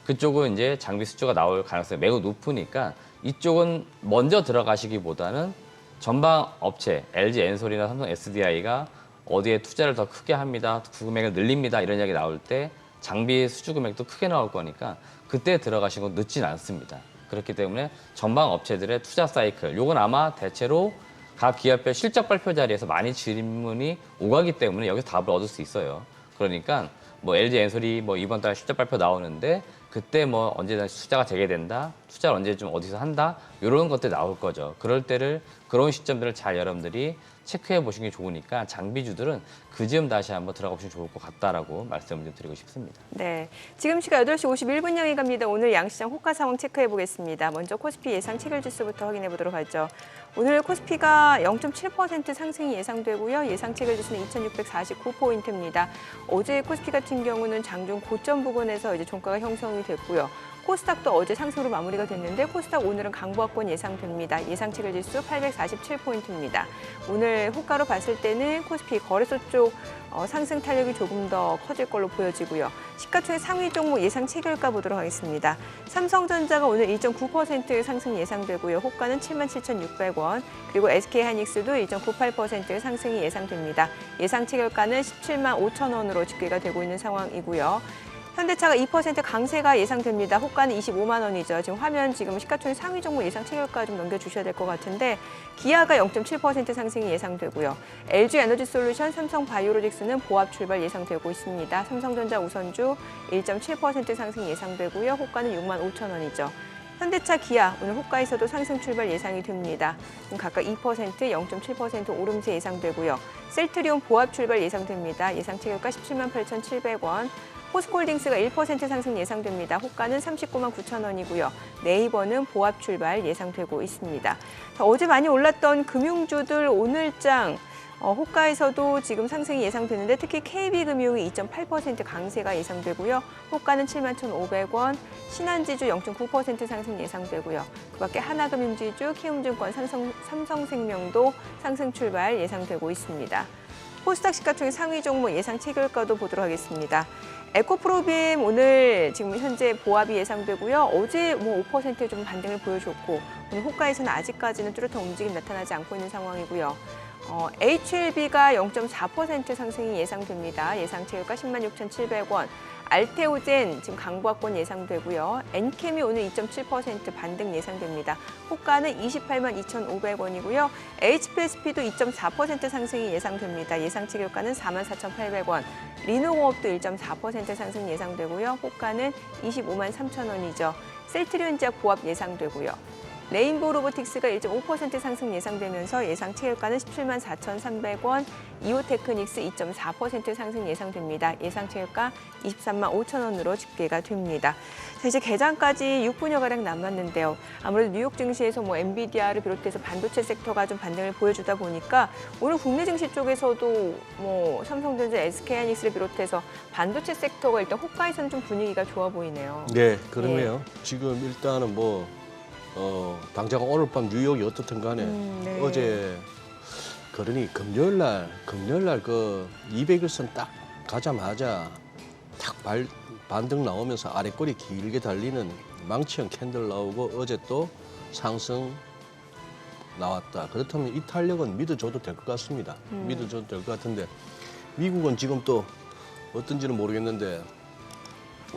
그쪽은 이제 장비 수주가 나올 가능성이 매우 높으니까 이쪽은 먼저 들어가시기보다는 전방 업체, LG 엔솔이나 삼성 SDI가 어디에 투자를 더 크게 합니다, 금액을 늘립니다 이런 이야기 나올 때 장비 수주 금액도 크게 나올 거니까 그때 들어가시고 늦진 않습니다. 그렇기 때문에 전방 업체들의 투자 사이클, 요건 아마 대체로 각 기업별 실적 발표 자리에서 많이 질문이 오가기 때문에 여기서 답을 얻을 수 있어요. 그러니까 뭐 LG 엔솔이 뭐 이번 달 실적 발표 나오는데 그때 뭐 언제 다시 투자가 재개된다, 투자를 언제 좀 어디서 한다 이런 것들 나올 거죠. 그럴 때를 그런 시점들을 잘 여러분들이 체크해 보시는 게 좋으니까 장비주들은 그 즈음 다시 한번 들어가 보시면 좋을 것 같다라고 말씀을 좀 드리고 싶습니다. 네, 지금 시각 8시 51분 향해 갑니다. 오늘 양시장 호가 상황 체크해 보겠습니다. 먼저 코스피 예상 체결지수부터 확인해 보도록 하죠. 오늘 코스피가 0.7% 상승이 예상되고요. 예상 체결지수는 2,649포인트입니다. 어제 코스피 같은 경우는 장중 고점 부근에서 이제 종가가 형성이 됐고요. 코스닥도 어제 상승으로 마무리가 됐는데 코스닥 오늘은 강보합권 예상됩니다. 예상 체결지수 847포인트입니다. 오늘 호가로 봤을 때는 코스피 거래소 쪽 상승 탄력이 조금 더 커질 걸로 보여지고요. 시가총액 상위 종목 예상 체결가 보도록 하겠습니다. 삼성전자가 오늘 1.9% 상승 예상되고요. 호가는 77,600원. 그리고 SK하이닉스도 1.98% 상승이 예상됩니다. 예상 체결가는 17만 5천 원으로 집계가 되고 있는 상황이고요. 현대차가 2% 강세가 예상됩니다. 호가는 25만 원이죠. 지금 화면 지금 시가총액 상위 종목 예상 체결가 좀 넘겨주셔야 될 것 같은데 기아가 0.7% 상승이 예상되고요. LG에너지솔루션, 삼성바이오로직스는 보합 출발 예상되고 있습니다. 삼성전자 우선주 1.7% 상승 예상되고요. 호가는 6만 5천 원이죠. 현대차, 기아 오늘 호가에서도 상승 출발 예상이 됩니다. 각각 2%, 0.7% 오름세 예상되고요. 셀트리온 보합 출발 예상됩니다. 예상 체결가 17만 8,700원. 포스코홀딩스가 1% 상승 예상됩니다. 호가는 39만 9천 원이고요. 네이버는 보합 출발 예상되고 있습니다. 어제 많이 올랐던 금융주들 오늘장 호가에서도 지금 상승이 예상되는데 특히 KB금융이 2.8% 강세가 예상되고요. 호가는 7만 1,500원, 신한지주 0.9% 상승 예상되고요. 그밖에 하나금융지주, 키움증권, 삼성생명도 상승 출발 예상되고 있습니다. 코스닥 시가총액 상위 종목 예상 체결가도 보도록 하겠습니다. 에코프로빔 오늘 지금 현재 보합이 예상되고요. 어제 뭐 5% 좀 반등을 보여줬고 오늘 호가에서는 아직까지는 뚜렷한 움직임 나타나지 않고 있는 상황이고요. HLB가 0.4% 상승이 예상됩니다. 예상 체결가 10만 6,700원. 알테오젠 지금 강보합권 예상되고요. 엔캠이 오늘 2.7% 반등 예상됩니다. 호가는 28만 2,500원이고요. HPSP도 2.4% 상승이 예상됩니다. 예상 체결가는 4만 4,800원. 리노공업도 1.4% 상승 예상되고요. 호가는 25만 3천 원이죠. 셀트리온지약 보합 예상되고요. 레인보우 로보틱스가 1.5% 상승 예상되면서 예상 체결가는 17만 4,300원, 이오테크닉스 2.4% 상승 예상됩니다. 예상 체결가 23만 5천 원으로 집계가 됩니다. 자, 이제 개장까지 6분여가량 남았는데요. 아무래도 뉴욕 증시에서 뭐 엔비디아를 비롯해서 반도체 섹터가 좀 반등을 보여주다 보니까 오늘 국내 증시 쪽에서도 뭐 삼성전자, SK하이닉스를 비롯해서 반도체 섹터가 일단 호가에서는 좀 분위기가 좋아 보이네요. 네, 그러네요. 지금 일단은 뭐 당장 오늘 밤 뉴욕이 어떻든 간에 네. 어제 그러니 금요일 날 그 200일선 딱 가자마자 탁 반등 나오면서 아래 꼬리 길게 달리는 망치형 캔들 나오고 어제 또 상승 나왔다. 그렇다면 이 탄력은 믿어줘도 될 것 같습니다. 믿어줘도 될 것 같은데 미국은 지금 또 어떤지는 모르겠는데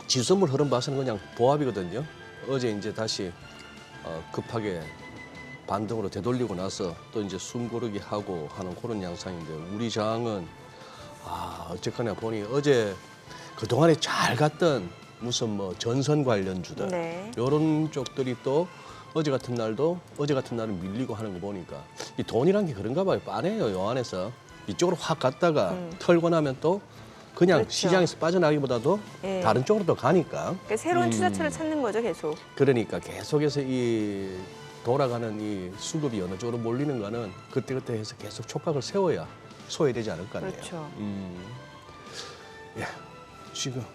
지수물 흐름 봐서는 그냥 보합이거든요. 어제 이제 다시 급하게 반등으로 되돌리고 나서 또 이제 숨 고르기 하고 하는 그런 양상인데 우리 장은 어쨌거나 보니 어제 그동안에 잘 갔던 무슨 뭐 전선 관련주들 네. 이런 쪽들이 또 어제 같은 날은 밀리고 하는 거 보니까 이 돈이란 게 그런가 봐요. 빠네요. 요 안에서 이쪽으로 확 갔다가 털고 나면 또 그냥 그렇죠. 시장에서 빠져나기보다도 예. 다른 쪽으로 또 가니까 그러니까 새로운 투자처를 찾는 거죠, 계속. 그러니까 계속해서 이 돌아가는 이 수급이 어느 쪽으로 몰리는 거는 그때그때 해서 계속 촉각을 세워야 소외되지 않을 거 아니에요. 그렇죠. 예, 지금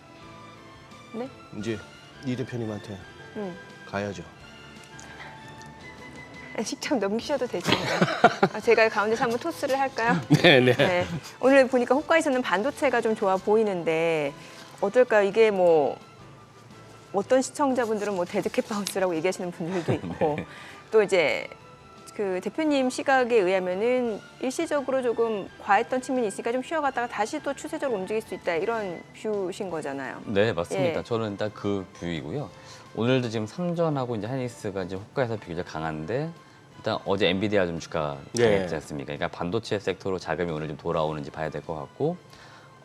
네? 이제 이 대표님한테 가야죠. 직접 넘기셔도 되십니다. 제가 가운데서 한번 토스를 할까요? 네네. 네. 오늘 보니까 호가에서는 반도체가 좀 좋아 보이는데 어떨까요? 이게 뭐 어떤 시청자분들은 뭐 데드캣 바운스라고 얘기하시는 분들도 있고 또 이제 그 대표님 시각에 의하면은 일시적으로 조금 과했던 측면이 있으니까 좀 쉬어갔다가 다시 또 추세적으로 움직일 수 있다 이런 뷰신 거잖아요. 네, 맞습니다. 예. 저는 일단 그 뷰이고요. 오늘도 지금 삼전하고 이제 하이닉스가 이제 호가에서 비교적 강한데 일단 어제 엔비디아 좀 주가 강했지 않습니까? 그러니까 반도체 섹터로 자금이 오늘 좀 돌아오는지 봐야 될 것 같고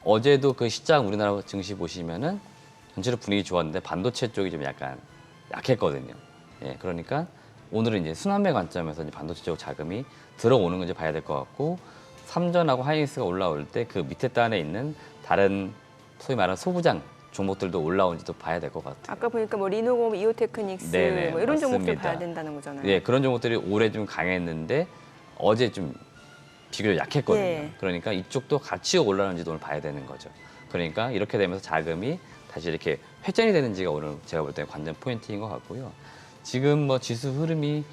어제도 그 시장 우리나라 증시 보시면은 전체로 분위기 좋았는데 반도체 쪽이 좀 약간 약했거든요. 예, 그러니까 오늘은 이제 순환매 관점에서 이제 반도체 쪽 자금이 들어오는 건지 봐야 될 것 같고 삼전하고 하이닉스가 올라올 때 그 밑에 단에 있는 다른 소위 말하는 소부장 종목들도 올라온지도 봐야 될 것 같아요. 아까 보니까 뭐 리노공, 이오테크닉스 네네, 뭐 이런 종목들 맞습니다. 봐야 된다는 거잖아요. 예, 그런 종목들이 올해 좀 강했는데 어제 좀 비교적 약했거든요. 예. 그러니까 이쪽도 같이 올라가는지도 오늘 봐야 되는 거죠. 그러니까 이렇게 되면서 자금이 다시 이렇게 회전이 되는지가 오늘 제가 볼 때 관전 포인트인 것 같고요. 지금 뭐 지수 흐름이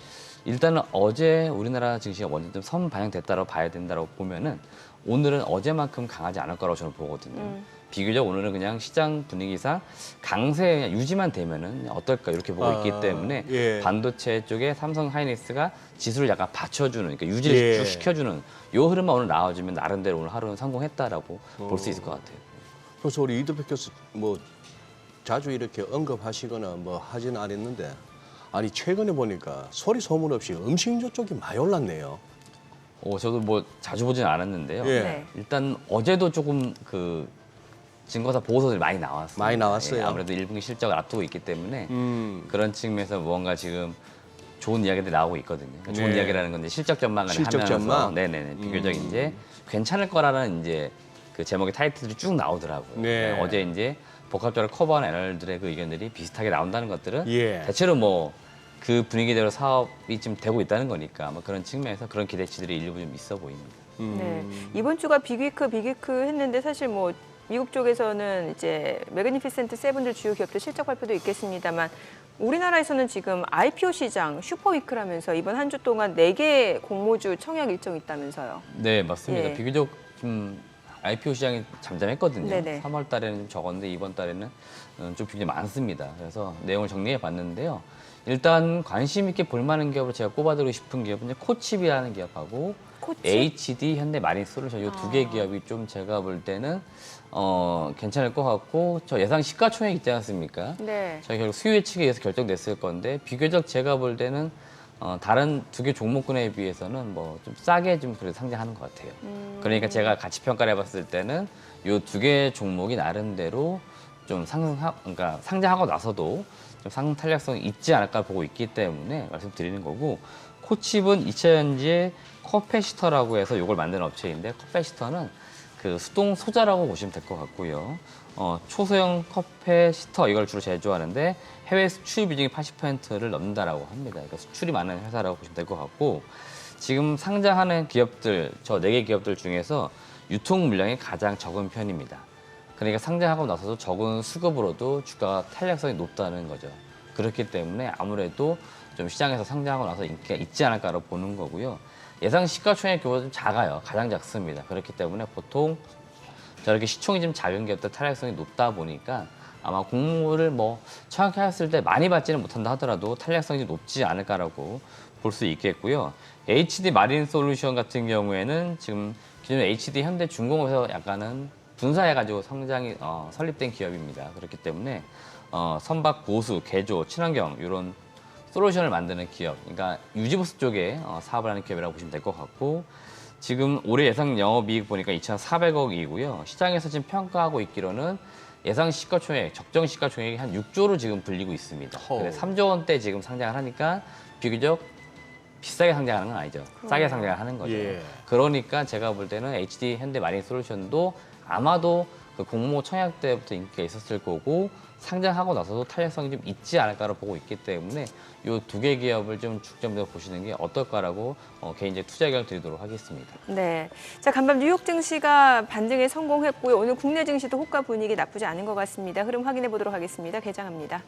일단은 어제 우리나라 증시가 먼저 좀 선반영됐다고 봐야 된다고 보면은 오늘은 어제만큼 강하지 않을 거라고 저는 보거든요. 비교적 오늘은 그냥 시장 분위기상 강세 그냥 유지만 되면은 어떨까 이렇게 보고 있기 때문에 예. 반도체 쪽에 삼성 하이닉스가 지수를 약간 받쳐주는, 그러니까 유지를 예. 쭉 시켜주는 요 흐름만 오늘 나와주면 나름대로 오늘 하루는 성공했다라고 볼 수 있을 것 같아요. 그래서 우리 이 대표께서 뭐 자주 이렇게 언급하시거나 뭐 하지는 않았는데 아니 최근에 보니까 소리 소문 없이 음식료 쪽이 많이 올랐네요. 저도 뭐 자주 보지는 않았는데요. 예. 네. 일단 어제도 조금 그 증거사 보고서들이 많이 나왔어요. 많이 나왔어요. 아무래도 1분기 실적을 앞두고 있기 때문에 음. 그런 측면에서 무언가 지금 좋은 이야기들이 나오고 있거든요. 그러니까 좋은 네. 이야기라는 건 이제 실적 전망을 실적 하면서 전망? 네네네 비교적 이제 괜찮을 거라는 이제 그 제목의 타이틀들이 쭉 나오더라고요. 네. 어제 이제 복합적으로 커버한 애널들의 그 의견들이 비슷하게 나온다는 것들은 예. 대체로 뭐 그 분위기대로 사업이 좀 되고 있다는 거니까 뭐 그런 측면에서 그런 기대치들이 일부 좀 있어 보입니다. 네. 이번 주가 빅위크 했는데 사실 뭐 미국 쪽에서는 이제 매그니피센트 세븐들 주요 기업들 실적 발표도 있겠습니다만 우리나라에서는 지금 IPO 시장 슈퍼위크라면서 이번 한 주 동안 4개 공모주 청약 일정이 있다면서요. 네, 맞습니다. 예. 비교적 좀 IPO 시장이 잠잠했거든요. 네네. 3월 달에는 좀 적었는데 이번 달에는 좀 비교적 많습니다. 그래서 내용을 정리해 봤는데요. 일단 관심 있게 볼 만한 기업을 제가 꼽아드리고 싶은 기업은 이제 코칩이라는 기업하고 코칩? HD 현대마린솔루션 이 두 개 기업이 좀 제가 볼 때는 괜찮을 것 같고 저 예상 시가총액 있지 않습니까? 네. 저희 결국 수요 예측에 의해서 결정됐을 건데 비교적 제가 볼 때는 다른 두 개 종목군에 비해서는 뭐 좀 싸게 좀 그래도 상장하는 것 같아요. 그러니까 제가 가치 평가를 해봤을 때는 이 두 개 종목이 나름대로 좀 그러니까 상장하고 나서도 좀 상승 탄력성이 있지 않을까 보고 있기 때문에 말씀드리는 거고 코칩은 2차전지의 커패시터라고 해서 이걸 만드는 업체인데 커패시터는 그 수동 소자라고 보시면 될 것 같고요. 초소형 커패시터 이걸 주로 제조하는데 해외 수출 비중이 80%를 넘는다라고 합니다. 그러니까 수출이 많은 회사라고 보시면 될 것 같고 지금 상장하는 기업들 저 4개 기업들 중에서 유통 물량이 가장 적은 편입니다. 그러니까 상장하고 나서도 적은 수급으로도 주가가 탄력성이 높다는 거죠. 그렇기 때문에 아무래도 좀 시장에서 상장하고 나서 인기가 있지 않을까로 보는 거고요. 예상 시가총액 규모가 좀 작아요. 가장 작습니다. 그렇기 때문에 보통 저렇게 시총이 좀 작은 기업들 탄력성이 높다 보니까 아마 공모를 뭐 정확히 했을 때 많이 받지는 못한다 하더라도 탄력성이 좀 높지 않을까라고 볼 수 있겠고요. HD 마린 솔루션 같은 경우에는 지금 기존 HD 현대 중공업에서 약간은 분사해가지고 성장이 설립된 기업입니다. 그렇기 때문에 선박, 보수, 개조, 친환경 이런 솔루션을 만드는 기업, 그러니까 유지보수 쪽에 사업을 하는 기업이라고 보시면 될 것 같고 지금 올해 예상 영업이익 보니까 2,400억이고요. 시장에서 지금 평가하고 있기로는 예상 시가총액, 적정 시가총액이 한 6조로 지금 불리고 있습니다. 그래서 3조 원대 지금 상장을 하니까 비교적 비싸게 상장하는 건 아니죠. 싸게 상장을 하는 거죠. 예. 그러니까 제가 볼 때는 HD 현대 마린솔루션도 아마도 그 공모 청약 때부터 인기가 있었을 거고 상장하고 나서도 탄력성이 좀 있지 않을까로 보고 있기 때문에 이 두 개 기업을 좀 중점적으로 보시는 게 어떨까라고 개인적 투자 의견을 드리도록 하겠습니다. 네. 자, 간밤 뉴욕 증시가 반등에 성공했고요. 오늘 국내 증시도 호가 분위기 나쁘지 않은 것 같습니다. 흐름 확인해 보도록 하겠습니다. 개장합니다.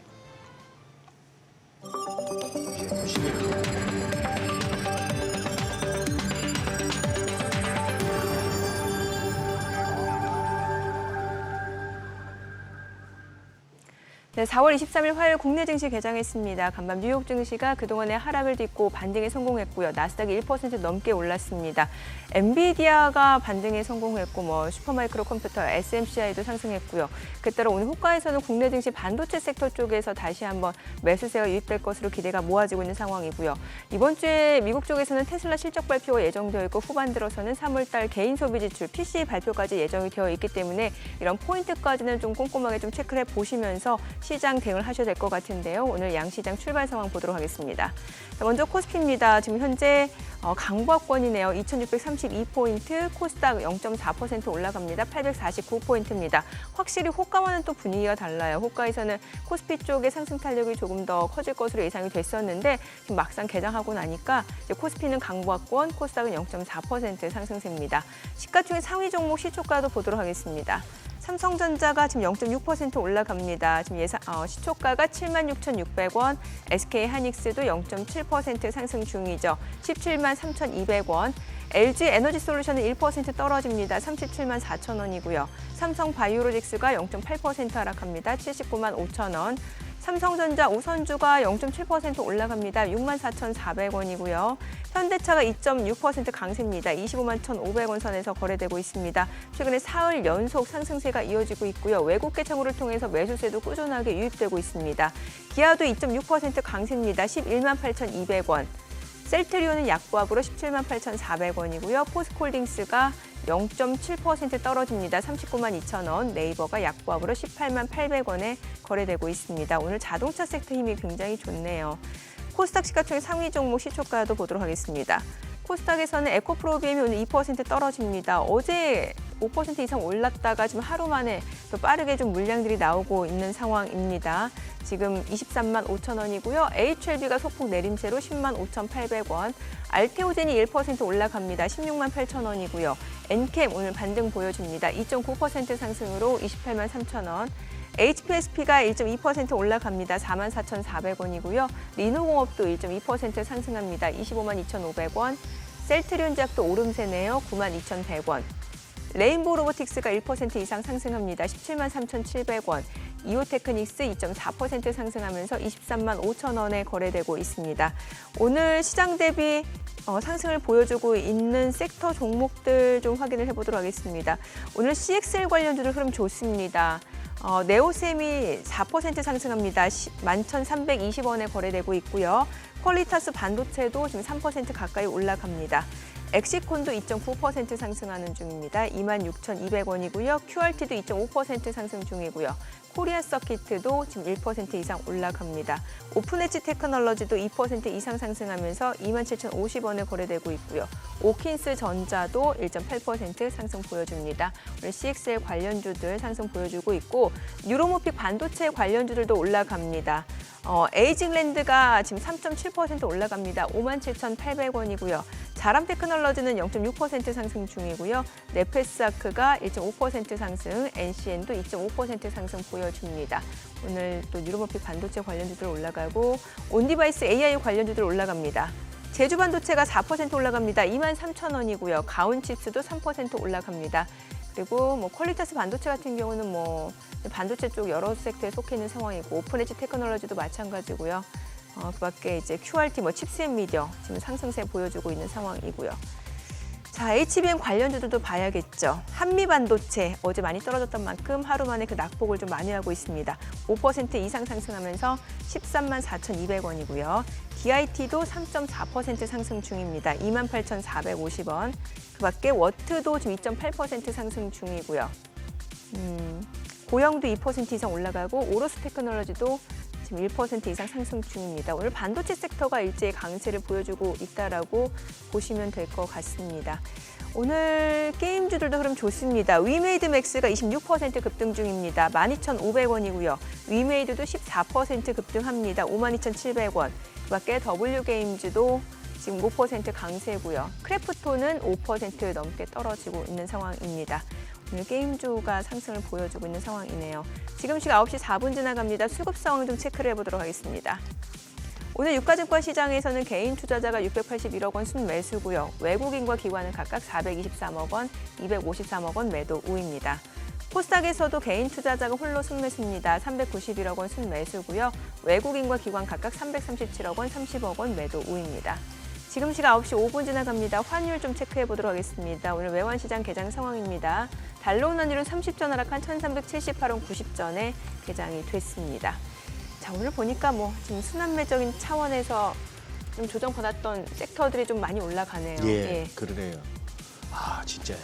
네, 4월 23일 화요일 국내 증시 개장했습니다. 간밤 뉴욕 증시가 그동안의 하락을 딛고 반등에 성공했고요. 나스닥이 1% 넘게 올랐습니다. 엔비디아가 반등에 성공했고 슈퍼마이크로 컴퓨터, SMCI도 상승했고요. 그따라 오늘 호가에서는 국내 증시 반도체 섹터 쪽에서 다시 한번 매수세가 유입될 것으로 기대가 모아지고 있는 상황이고요. 이번 주에 미국 쪽에서는 테슬라 실적 발표가 예정되어 있고 후반 들어서는 3월달 개인 소비 지출, PCE 발표까지 예정이 되어 있기 때문에 이런 포인트까지는 좀 꼼꼼하게 좀 체크를 해보시면서 시장 대응을 하셔야 될 것 같은데요. 오늘 양시장 출발 상황 보도록 하겠습니다. 자, 먼저 코스피입니다. 지금 현재 강보합권이네요. 2,632포인트, 코스닥 0.4% 올라갑니다. 849포인트입니다. 확실히 호가와는 또 분위기가 달라요. 호가에서는 코스피 쪽의 상승 탄력이 조금 더 커질 것으로 예상이 됐었는데 지금 막상 개장하고 나니까 이제 코스피는 강보합권, 코스닥은 0.4% 상승세입니다. 시가총액 상위 종목 시초가도 보도록 하겠습니다. 삼성전자가 지금 0.6% 올라갑니다. 지금 시초가가 76,600원, SK하이닉스도 0.7% 상승 중이죠. 17만 3,200원. LG 에너지솔루션은 1% 떨어집니다. 37만 4천 원이고요. 삼성바이오로직스가 0.8% 하락합니다. 79만 5천 원. 삼성전자 우선주가 0.7% 올라갑니다. 6만 4,400원이고요. 현대차가 2.6% 강세입니다. 25만 1,500원 선에서 거래되고 있습니다. 최근에 사흘 연속 상승세가 이어지고 있고요. 외국계 창구를 통해서 매수세도 꾸준하게 유입되고 있습니다. 기아도 2.6% 강세입니다. 11만 8,200원. 셀트리온은 약보합으로 17만 8,400원이고요. 포스코홀딩스가 0.7% 떨어집니다. 39만 2천 원. 네이버가 약보합으로 18만 800원에 거래되고 있습니다. 오늘 자동차 섹터 힘이 굉장히 좋네요. 코스닥 시가총액 상위 종목 시초가도 보도록 하겠습니다. 코스닥에서는 에코프로비엠이 오늘 2% 떨어집니다. 어제 5% 이상 올랐다가 지금 하루 만에 또 빠르게 좀 물량들이 나오고 있는 상황입니다. 지금 23만 5천 원이고요. HLB가 소폭 내림세로 10만 5,800원. 알테오젠이 1% 올라갑니다. 16만 8천 원이고요. 엔캠 오늘 반등 보여줍니다. 2.9% 상승으로 28만 3천 원. HPSP가 1.2% 올라갑니다. 4만 4,400원이고요. 리노공업도 1.2% 상승합니다. 25만 2,500원. 셀트리온제약도 오름세네요. 9만 2,100원. 레인보우 로보틱스가 1% 이상 상승합니다. 17만 3,700원. 이오테크닉스 2.4% 상승하면서 23만 5천 원에 거래되고 있습니다. 오늘 시장 대비 상승을 보여주고 있는 섹터 종목들 좀 확인을 해보도록 하겠습니다. 오늘 CXL 관련주들 흐름 좋습니다. 네오셈이 4% 상승합니다. 11,320원에 거래되고 있고요. 퀄리타스 반도체도 지금 3% 가까이 올라갑니다. 엑시콘도 2.9% 상승하는 중입니다. 26,200원이고요. QRT도 2.5% 상승 중이고요. 코리아 서키트도 지금 1% 이상 올라갑니다. 오픈엣지 테크놀로지도 2% 이상 상승하면서 27,050원에 거래되고 있고요. 오킨스 전자도 1.8% 상승 보여줍니다. 오늘 CXL 관련주들 상승 보여주고 있고 뉴로모픽 반도체 관련주들도 올라갑니다. 에이징랜드가 지금 3.7% 올라갑니다. 57,800원이고요. 자람 테크놀로지는 0.6% 상승 중이고요. 네페스아크가 1.5% 상승, NCN도 2.5% 상승 보여줍니다. 오늘 또 뉴로모픽 반도체 관련주들 올라가고 온디바이스 AI 관련주들 올라갑니다. 제주반도체가 4% 올라갑니다. 23,000원이고요. 가온칩스도 3% 올라갑니다. 그리고 퀄리타스 반도체 같은 경우는 반도체 쪽 여러 섹터에 속해 있는 상황이고 오픈엣지 테크놀로지도 마찬가지고요. 그밖에 이제 QRT, 칩스앤미디어 지금 상승세 보여주고 있는 상황이고요. 자, HBM 관련주들도 봐야겠죠. 한미반도체 어제 많이 떨어졌던 만큼 하루 만에 그 낙폭을 좀 많이 하고 있습니다. 5% 이상 상승하면서 13만 4,200원이고요. DIT도 3.4% 상승 중입니다. 28,450원. 그 밖에 워트도 지금 2.8% 상승 중이고요. 고영도 2% 이상 올라가고 오로스 테크놀로지도 지금 1% 이상 상승 중입니다. 오늘 반도체 섹터가 일제히 강세를 보여주고 있다라고 보시면 될 것 같습니다. 오늘 게임주들도 흐름 좋습니다. 위메이드 맥스가 26% 급등 중입니다. 12,500원이고요. 위메이드도 14% 급등합니다. 52,700원. 그 밖에 W게임즈도 지금 5% 강세고요. 크래프톤은 5% 넘게 떨어지고 있는 상황입니다. 오늘 게임주가 상승을 보여주고 있는 상황이네요. 지금 시각 9시 4분 지나갑니다. 수급 상황 좀 체크를 해보도록 하겠습니다. 오늘 유가증권 시장에서는 개인 투자자가 681억 원 순매수고요. 외국인과 기관은 각각 423억 원, 253억 원 매도 우입니다. 코스닥에서도 개인 투자자가 홀로 순매수입니다. 391억 원 순매수고요. 외국인과 기관 각각 337억 원, 30억 원 매도 우입니다. 지금 시각 9시 5분 지나갑니다. 환율 좀 체크해 보도록 하겠습니다. 오늘 외환시장 개장 상황입니다. 달러 원화율은 30전 하락한 1,378원 90전에 개장이 됐습니다. 자, 오늘 보니까 지금 순환매적인 차원에서 좀 조정받았던 섹터들이 좀 많이 올라가네요. 예, 그러네요. 아, 진짜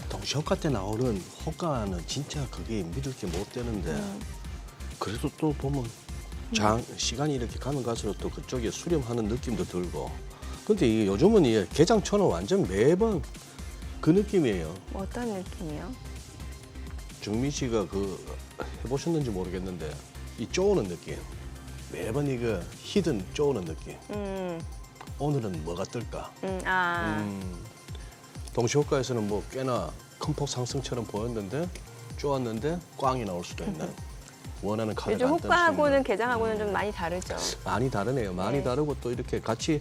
동시효과 때 나오는 호가는 진짜 그게 믿을 게 못 되는데 그래도 또 보면 시간이 이렇게 가면 갈수록 또 그쪽에 수렴하는 느낌도 들고 근데 이게 요즘은 이게 개장처럼 완전 매번 그 느낌이에요. 어떤 느낌이요? 정민 씨가 해보셨는지 모르겠는데 이 쪼는 느낌. 매번 이거 히든 쪼는 느낌. 오늘은 뭐가 뜰까? 동시효과에서는 꽤나 큰 폭 상승처럼 보였는데 쪼았는데 꽝이 나올 수도 있는. 원하는 카드가 요즘 안 뜰 수 호가하고는 있는. 개장하고는 좀 많이 다르죠. 많이 다르네요. 많이 네. 다르고 또 이렇게 같이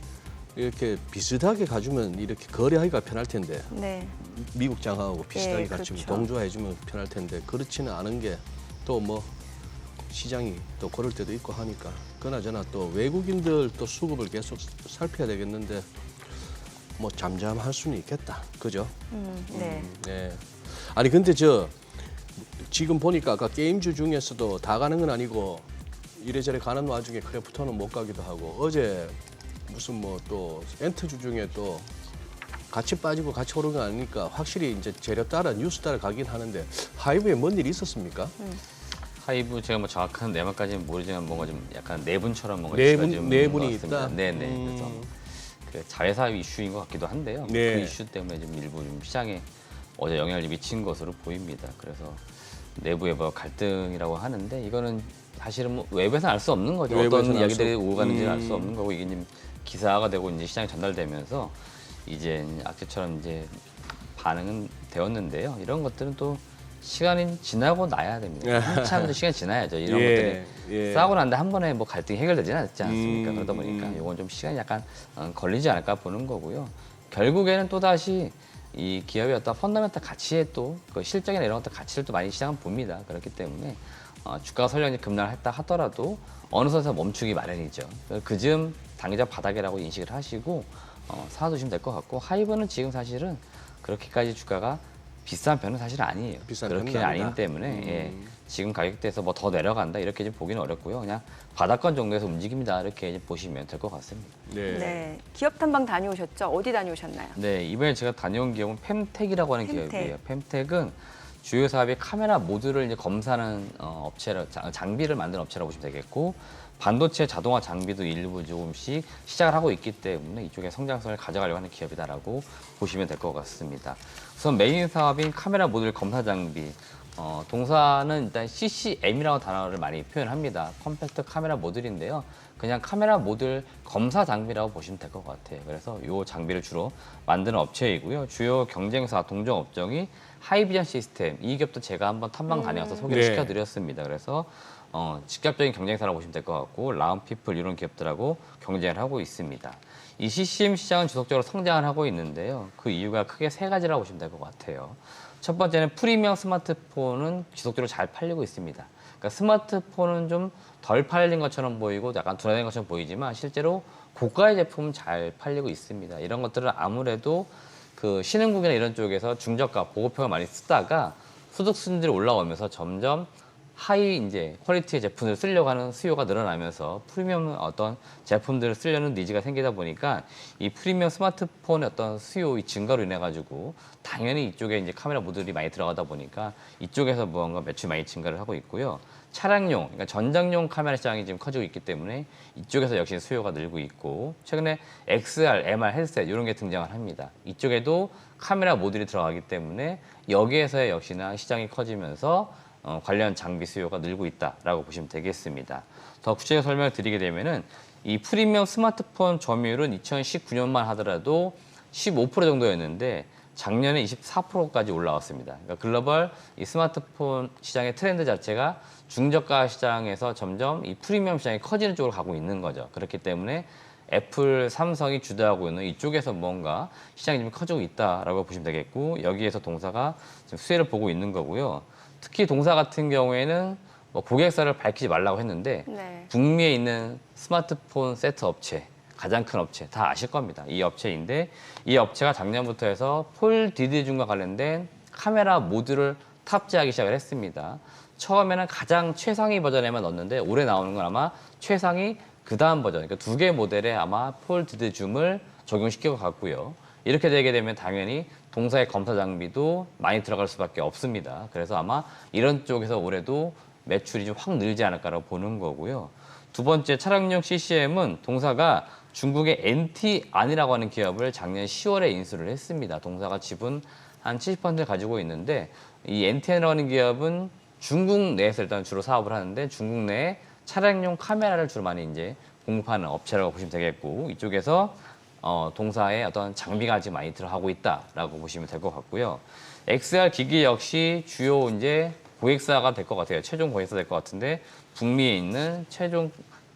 이렇게 비슷하게 가주면 이렇게 거래하기가 편할 텐데 네. 미국 장하고 비슷하게 네, 같이 그렇죠. 동조해주면 편할 텐데 그렇지는 않은 게 또 시장이 또 그럴 때도 있고 하니까 그나저나 또 외국인들 또 수급을 계속 살펴야 되겠는데 잠잠할 수는 있겠다. 그죠? 네. 네. 아니 근데 지금 보니까 아까 게임주 중에서도 다 가는 건 아니고 이래저래 가는 와중에 크래프톤은 못 가기도 하고 어제 무슨 또 엔트주 중에 또 같이 빠지고 같이 오른 건 아니니까 확실히 이제 재료 따라 뉴스 따라 가긴 하는데 하이브에 뭔 일이 있었습니까? 하이브 제가 정확한 내막까지는 모르지만 뭔가 좀 약간 내분처럼 뭔가 내분- 이슈가 좀 내분이 있는 것 같습니다. 있다? 네네. 그래서 그 자회사 이슈인 것 같기도 한데요. 네. 그 이슈 때문에 좀 일부 좀 시장에 어제 영향을 미친 것으로 보입니다. 그래서 내부의 갈등이라고 하는데 이거는 사실은 외부에서는 알 수 없는 거죠. 외부에서는 어떤 알 수 이야기들이 없- 오고 가는지는 알 수 없는 거고 이게 지금 기사화가 되고 이제 시장에 전달되면서 이제 악재처럼 이제 반응은 되었는데요. 이런 것들은 또 시간이 지나고 나야 됩니다. 한참 시간이 지나야죠. 이런 것들이 싸우고 난데 한 번에 갈등이 해결되지는 않지 않습니까? 그러다 보니까 이건 좀 시간이 약간 걸리지 않을까 보는 거고요. 결국에는 또 다시 이 기업의 어떤 펀더멘탈 가치에 또 그 실적이나 이런 것들 가치를 또 많이 시장은 봅니다. 그렇기 때문에 주가가 설령 급락했다 하더라도 어느 선에서 멈추기 마련이죠. 그즈음 당기자 바닥이라고 인식을 하시고 사두시면 될 것 같고 하이브는 지금 사실은 그렇게까지 주가가 비싼 편은 사실 아니에요. 비싼 그렇게 편은 아니다. 아니기 때문에 지금 가격대에서 더 내려간다 이렇게 좀 보기는 어렵고요. 그냥 바닥권 정도에서 움직입니다. 이렇게 이제 보시면 될 것 같습니다. 네. 기업 탐방 다녀오셨죠? 어디 다녀오셨나요? 네, 이번에 제가 다녀온 기업은 펨텍이라고 하는 펨텍. 기업이에요. 펨텍은 주요 사업이 카메라 모듈을 이제 검사하는 장비를 만드는 업체라고 보시면 되겠고 반도체 자동화 장비도 일부 조금씩 시작을 하고 있기 때문에 이쪽에 성장성을 가져가려고 하는 기업이다라고 보시면 될 것 같습니다. 우선 메인 사업인 카메라 모듈 검사 장비. 동사는 일단 CCM이라는 단어를 많이 표현합니다. 컴팩트 카메라 모듈인데요. 그냥 카메라 모듈 검사 장비라고 보시면 될 것 같아요. 그래서 이 장비를 주로 만드는 업체이고요. 주요 경쟁사 동종 업종이 하이비전 시스템. 이 기업도 제가 한번 탐방 다녀와서 소개를 네. 시켜드렸습니다. 그래서 직접적인 경쟁사라고 보시면 될 것 같고 라운피플 이런 기업들하고 경쟁을 하고 있습니다. 이 CCM 시장은 지속적으로 성장을 하고 있는데요. 그 이유가 크게 세 가지라고 보시면 될 것 같아요. 첫 번째는 프리미엄 스마트폰은 지속적으로 잘 팔리고 있습니다. 그러니까 스마트폰은 좀 덜 팔린 것처럼 보이고 약간 둔화된 것처럼 보이지만 실제로 고가의 제품은 잘 팔리고 있습니다. 이런 것들은 아무래도 그 신흥국이나 이런 쪽에서 중저가 보급형을 많이 쓰다가 소득 수준들이 올라오면서 점점 하이 이제 퀄리티의 제품을 쓰려고 하는 수요가 늘어나면서 프리미엄 어떤 제품들을 쓰려는 니즈가 생기다 보니까 이 프리미엄 스마트폰의 어떤 수요 이 증가로 인해 가지고 당연히 이쪽에 이제 카메라 모듈이 많이 들어가다 보니까 이쪽에서 무언가 매출이 많이 증가를 하고 있고요. 차량용, 그러니까 전장용 카메라 시장이 지금 커지고 있기 때문에 이쪽에서 역시 수요가 늘고 있고 최근에 XR, MR 헤드셋 이런 게 등장을 합니다. 이쪽에도 카메라 모듈이 들어가기 때문에 여기에서의 역시나 시장이 커지면서 관련 장비 수요가 늘고 있다라고 보시면 되겠습니다. 더 구체적으로 설명을 드리게 되면은 이 프리미엄 스마트폰 점유율은 2019년만 하더라도 15% 정도였는데 작년에 24%까지 올라왔습니다. 그러니까 글로벌 이 스마트폰 시장의 트렌드 자체가 중저가 시장에서 점점 이 프리미엄 시장이 커지는 쪽으로 가고 있는 거죠. 그렇기 때문에 애플, 삼성이 주도하고 있는 이쪽에서 뭔가 시장이 좀 커지고 있다라고 보시면 되겠고 여기에서 동사가 지금 수혜를 보고 있는 거고요. 특히 동사 같은 경우에는 뭐 고객사를 밝히지 말라고 했는데 네. 북미에 있는 스마트폰 세트 업체, 가장 큰 업체 다 아실 겁니다. 이 업체인데 이 업체가 작년부터 해서 폴 디디즘과 관련된 카메라 모듈을 탑재하기 시작을 했습니다. 처음에는 가장 최상위 버전에만 넣었는데 올해 나오는 건 아마 최상위 그 다음 버전, 그러니까 2개 모델에 아마 폴 디디즘을 적용시킬 것 같고요. 이렇게 되게 되면 당연히 동사의 검사 장비도 많이 들어갈 수밖에 없습니다. 그래서 아마 이런 쪽에서 올해도 매출이 좀 확 늘지 않을까라고 보는 거고요. 두 번째 차량용 CCM은 동사가 중국의 NT안이라고 하는 기업을 작년 10월에 인수를 했습니다. 동사가 지분 한 70%를 가지고 있는데 이 NT안이라고 하는 기업은 중국 내에서 일단 주로 사업을 하는데 중국 내에 차량용 카메라를 주로 많이 이제 공급하는 업체라고 보시면 되겠고 이쪽에서 동사의 어떤 장비가 아직 많이 들어가고 있다라고 보시면 될 것 같고요. XR 기기 역시 주요 이제 고객사가 될 것 같아요. 최종 고객사 될 것 같은데 북미에 있는 최종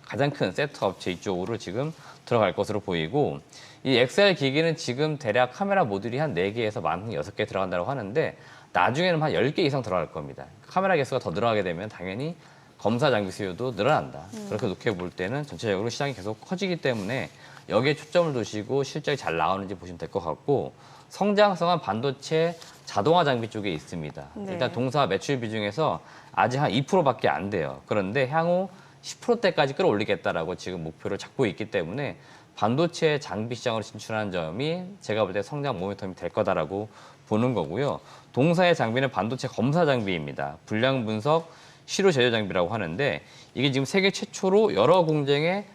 가장 큰 세트 업체 이쪽으로 지금 들어갈 것으로 보이고 이 XR 기기는 지금 대략 카메라 모듈이 한 4개에서 많은 6개 들어간다고 하는데 나중에는 한 10개 이상 들어갈 겁니다. 카메라 개수가 더 늘어나게 되면 당연히 검사 장비 수요도 늘어난다. 그렇게 놓게 볼 때는 전체적으로 시장이 계속 커지기 때문에 여기에 초점을 두시고 실적이 잘 나오는지 보시면 될 것 같고 성장성은 반도체 자동화 장비 쪽에 있습니다. 네. 일단 동사 매출 비중에서 아직 한 2%밖에 안 돼요. 그런데 향후 10%대까지 끌어올리겠다라고 지금 목표를 잡고 있기 때문에 반도체 장비 시장으로 진출하는 점이 제가 볼 때 성장 모멘텀이 될 거다라고 보는 거고요. 동사의 장비는 반도체 검사 장비입니다. 불량 분석, 시료 제조 장비라고 하는데 이게 지금 세계 최초로 여러 공정에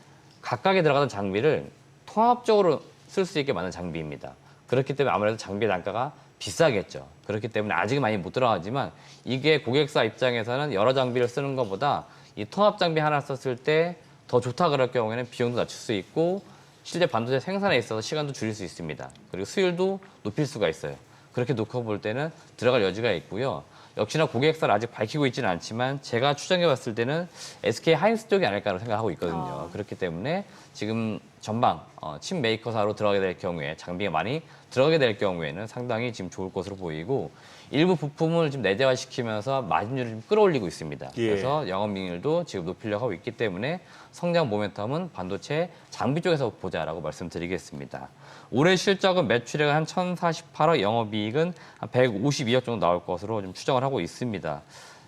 각각에 들어가는 장비를 통합적으로 쓸 수 있게 만든 장비입니다. 그렇기 때문에 아무래도 장비 단가가 비싸겠죠. 그렇기 때문에 아직은 많이 못 들어가지만 이게 고객사 입장에서는 여러 장비를 쓰는 것보다 이 통합 장비 하나 썼을 때 더 좋다 그럴 경우에는 비용도 낮출 수 있고 실제 반도체 생산에 있어서 시간도 줄일 수 있습니다. 그리고 수율도 높일 수가 있어요. 그렇게 놓고 볼 때는 들어갈 여지가 있고요. 역시나 고객사를 아직 밝히고 있지는 않지만 제가 추정해 봤을 때는 SK 하이닉스 쪽이 아닐까라고 생각하고 있거든요. 그렇기 때문에 지금 전방 칩 메이커사로 들어가게 될 경우에 장비가 많이 들어가게 될 경우에는 상당히 지금 좋을 것으로 보이고 일부 부품을 지금 내재화시키면서 마진율을 좀 끌어올리고 있습니다. 예. 그래서 영업이익률도 지금 높이려고 하고 있기 때문에 성장 모멘텀은 반도체 장비 쪽에서 보자라고 말씀드리겠습니다. 올해 실적은 매출액 한 1,048억, 영업이익은 한 152억 정도 나올 것으로 좀 추정을 하고 있습니다.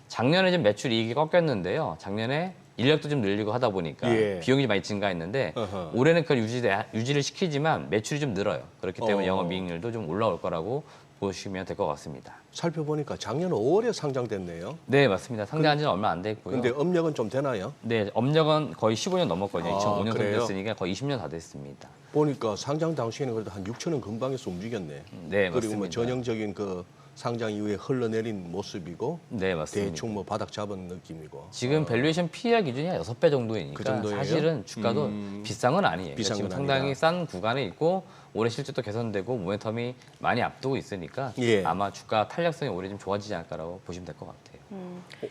작년에 좀 매출 이익이 꺾였는데요. 작년에 인력도 좀 늘리고 하다 보니까 예. 비용이 좀 많이 증가했는데 어허. 올해는 그걸 유지를 시키지만 매출이 좀 늘어요. 그렇기 때문에 영업이익률도 좀 올라올 거라고 보시면 될 것 같습니다. 살펴보니까 작년 5월에 상장됐네요. 네, 맞습니다. 상장한 지는 얼마 안 됐고요. 근데 업력은 좀 되나요? 네, 업력은 거의 15년 넘었거든요. 아, 2005년 그래요? 됐으니까 거의 20년 다 됐습니다. 보니까 상장 당시에는 그래도 한 6천원 근방에서 움직였네. 네, 그리고 맞습니다. 뭐 전형적인 그 상장 이후에 흘러내린 모습이고 네, 맞습니다. 대충 뭐 바닥 잡은 느낌이고. 지금 밸류에이션 PER 기준이 한 6배 정도이니까 그 정도예요? 사실은 주가도 비싼 건 아니에요. 비싼 지금 건 상당히 아니다. 싼 구간에 있고 올해 실적도 개선되고 모멘텀이 많이 앞두고 있으니까 예. 아마 주가 탄력성이 올해 좀 좋아지지 않을까라고 보시면 될 것 같아요.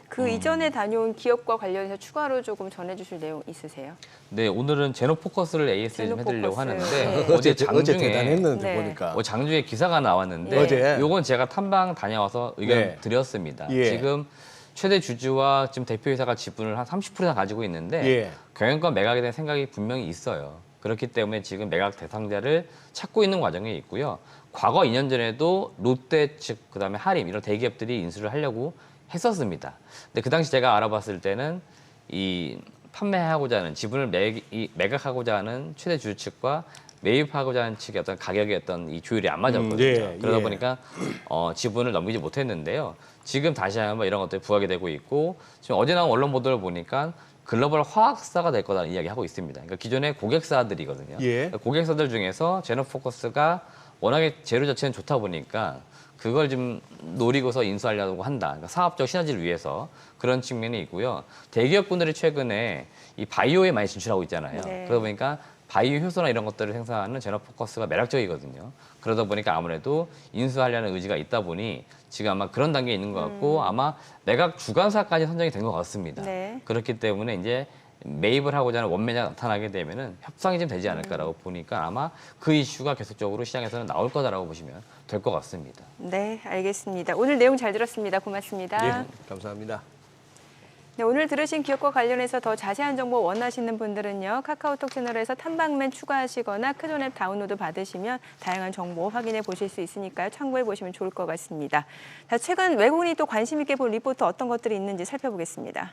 그 이전에 다녀온 기업과 관련해서 추가로 조금 전해주실 내용 있으세요? 네, 오늘은 제노포커스를 AS에 좀 해드리려고 제노포커스. 하는데 네. 어제 장중에 대단했는데 네. 보니까. 장중에 기사가 나왔는데 어제? 요건 제가 탐방 다녀와서 의견 네. 드렸습니다. 예. 지금 최대 주주와 지금 대표이사가 지분을 한 30% 이상 가지고 있는데 예. 경영권 매각에 대한 생각이 분명히 있어요. 그렇기 때문에 지금 매각 대상자를 찾고 있는 과정에 있고요. 과거 2년 전에도 롯데 측 그다음에 하림 이런 대기업들이 인수를 하려고 했었습니다. 근데 그 당시 제가 알아봤을 때는 이 판매하고자 하는 지분을 매각하고자 하는 최대 주주 측과 매입하고자 하는 측의 어떤 가격의 어떤 이 조율이 안 맞았거든요. 예, 그러다 예. 보니까 지분을 넘기지 못했는데요. 지금 다시 한번 이런 것들이 부각이 되고 있고 지금 어제 나온 언론 보도를 보니까 글로벌 화학사가 될 거다라는 이야기하고 있습니다. 그러니까 기존의 고객사들이거든요. 예. 그러니까 고객사들 중에서 제너포커스가 워낙에 재료 자체는 좋다 보니까 그걸 좀 노리고서 인수하려고 한다. 그러니까 사업적 시너지를 위해서 그런 측면이 있고요. 대기업분들이 최근에 이 바이오에 많이 진출하고 있잖아요. 네. 그러다 보니까 바이오 효소나 이런 것들을 생산하는 제너포커스가 매력적이거든요. 그러다 보니까 아무래도 인수하려는 의지가 있다 보니 지금 아마 그런 단계에 있는 것 같고 아마 매각 주관사까지 선정이 된 것 같습니다. 네. 그렇기 때문에 이제 매입을 하고자 하는 원매자가 나타나게 되면은 협상이 좀 되지 않을까라고 보니까 아마 그 이슈가 계속적으로 시장에서는 나올 거다라고 보시면 될 것 같습니다. 네, 알겠습니다. 오늘 내용 잘 들었습니다. 고맙습니다. 예, 감사합니다. 네, 오늘 들으신 기업과 관련해서 더 자세한 정보 원하시는 분들은요. 카카오톡 채널에서 탐방맨 추가하시거나 크존 앱 다운로드 받으시면 다양한 정보 확인해 보실 수 있으니까요. 참고해 보시면 좋을 것 같습니다. 자, 최근 외국인이 또 관심 있게 볼 리포트 어떤 것들이 있는지 살펴보겠습니다.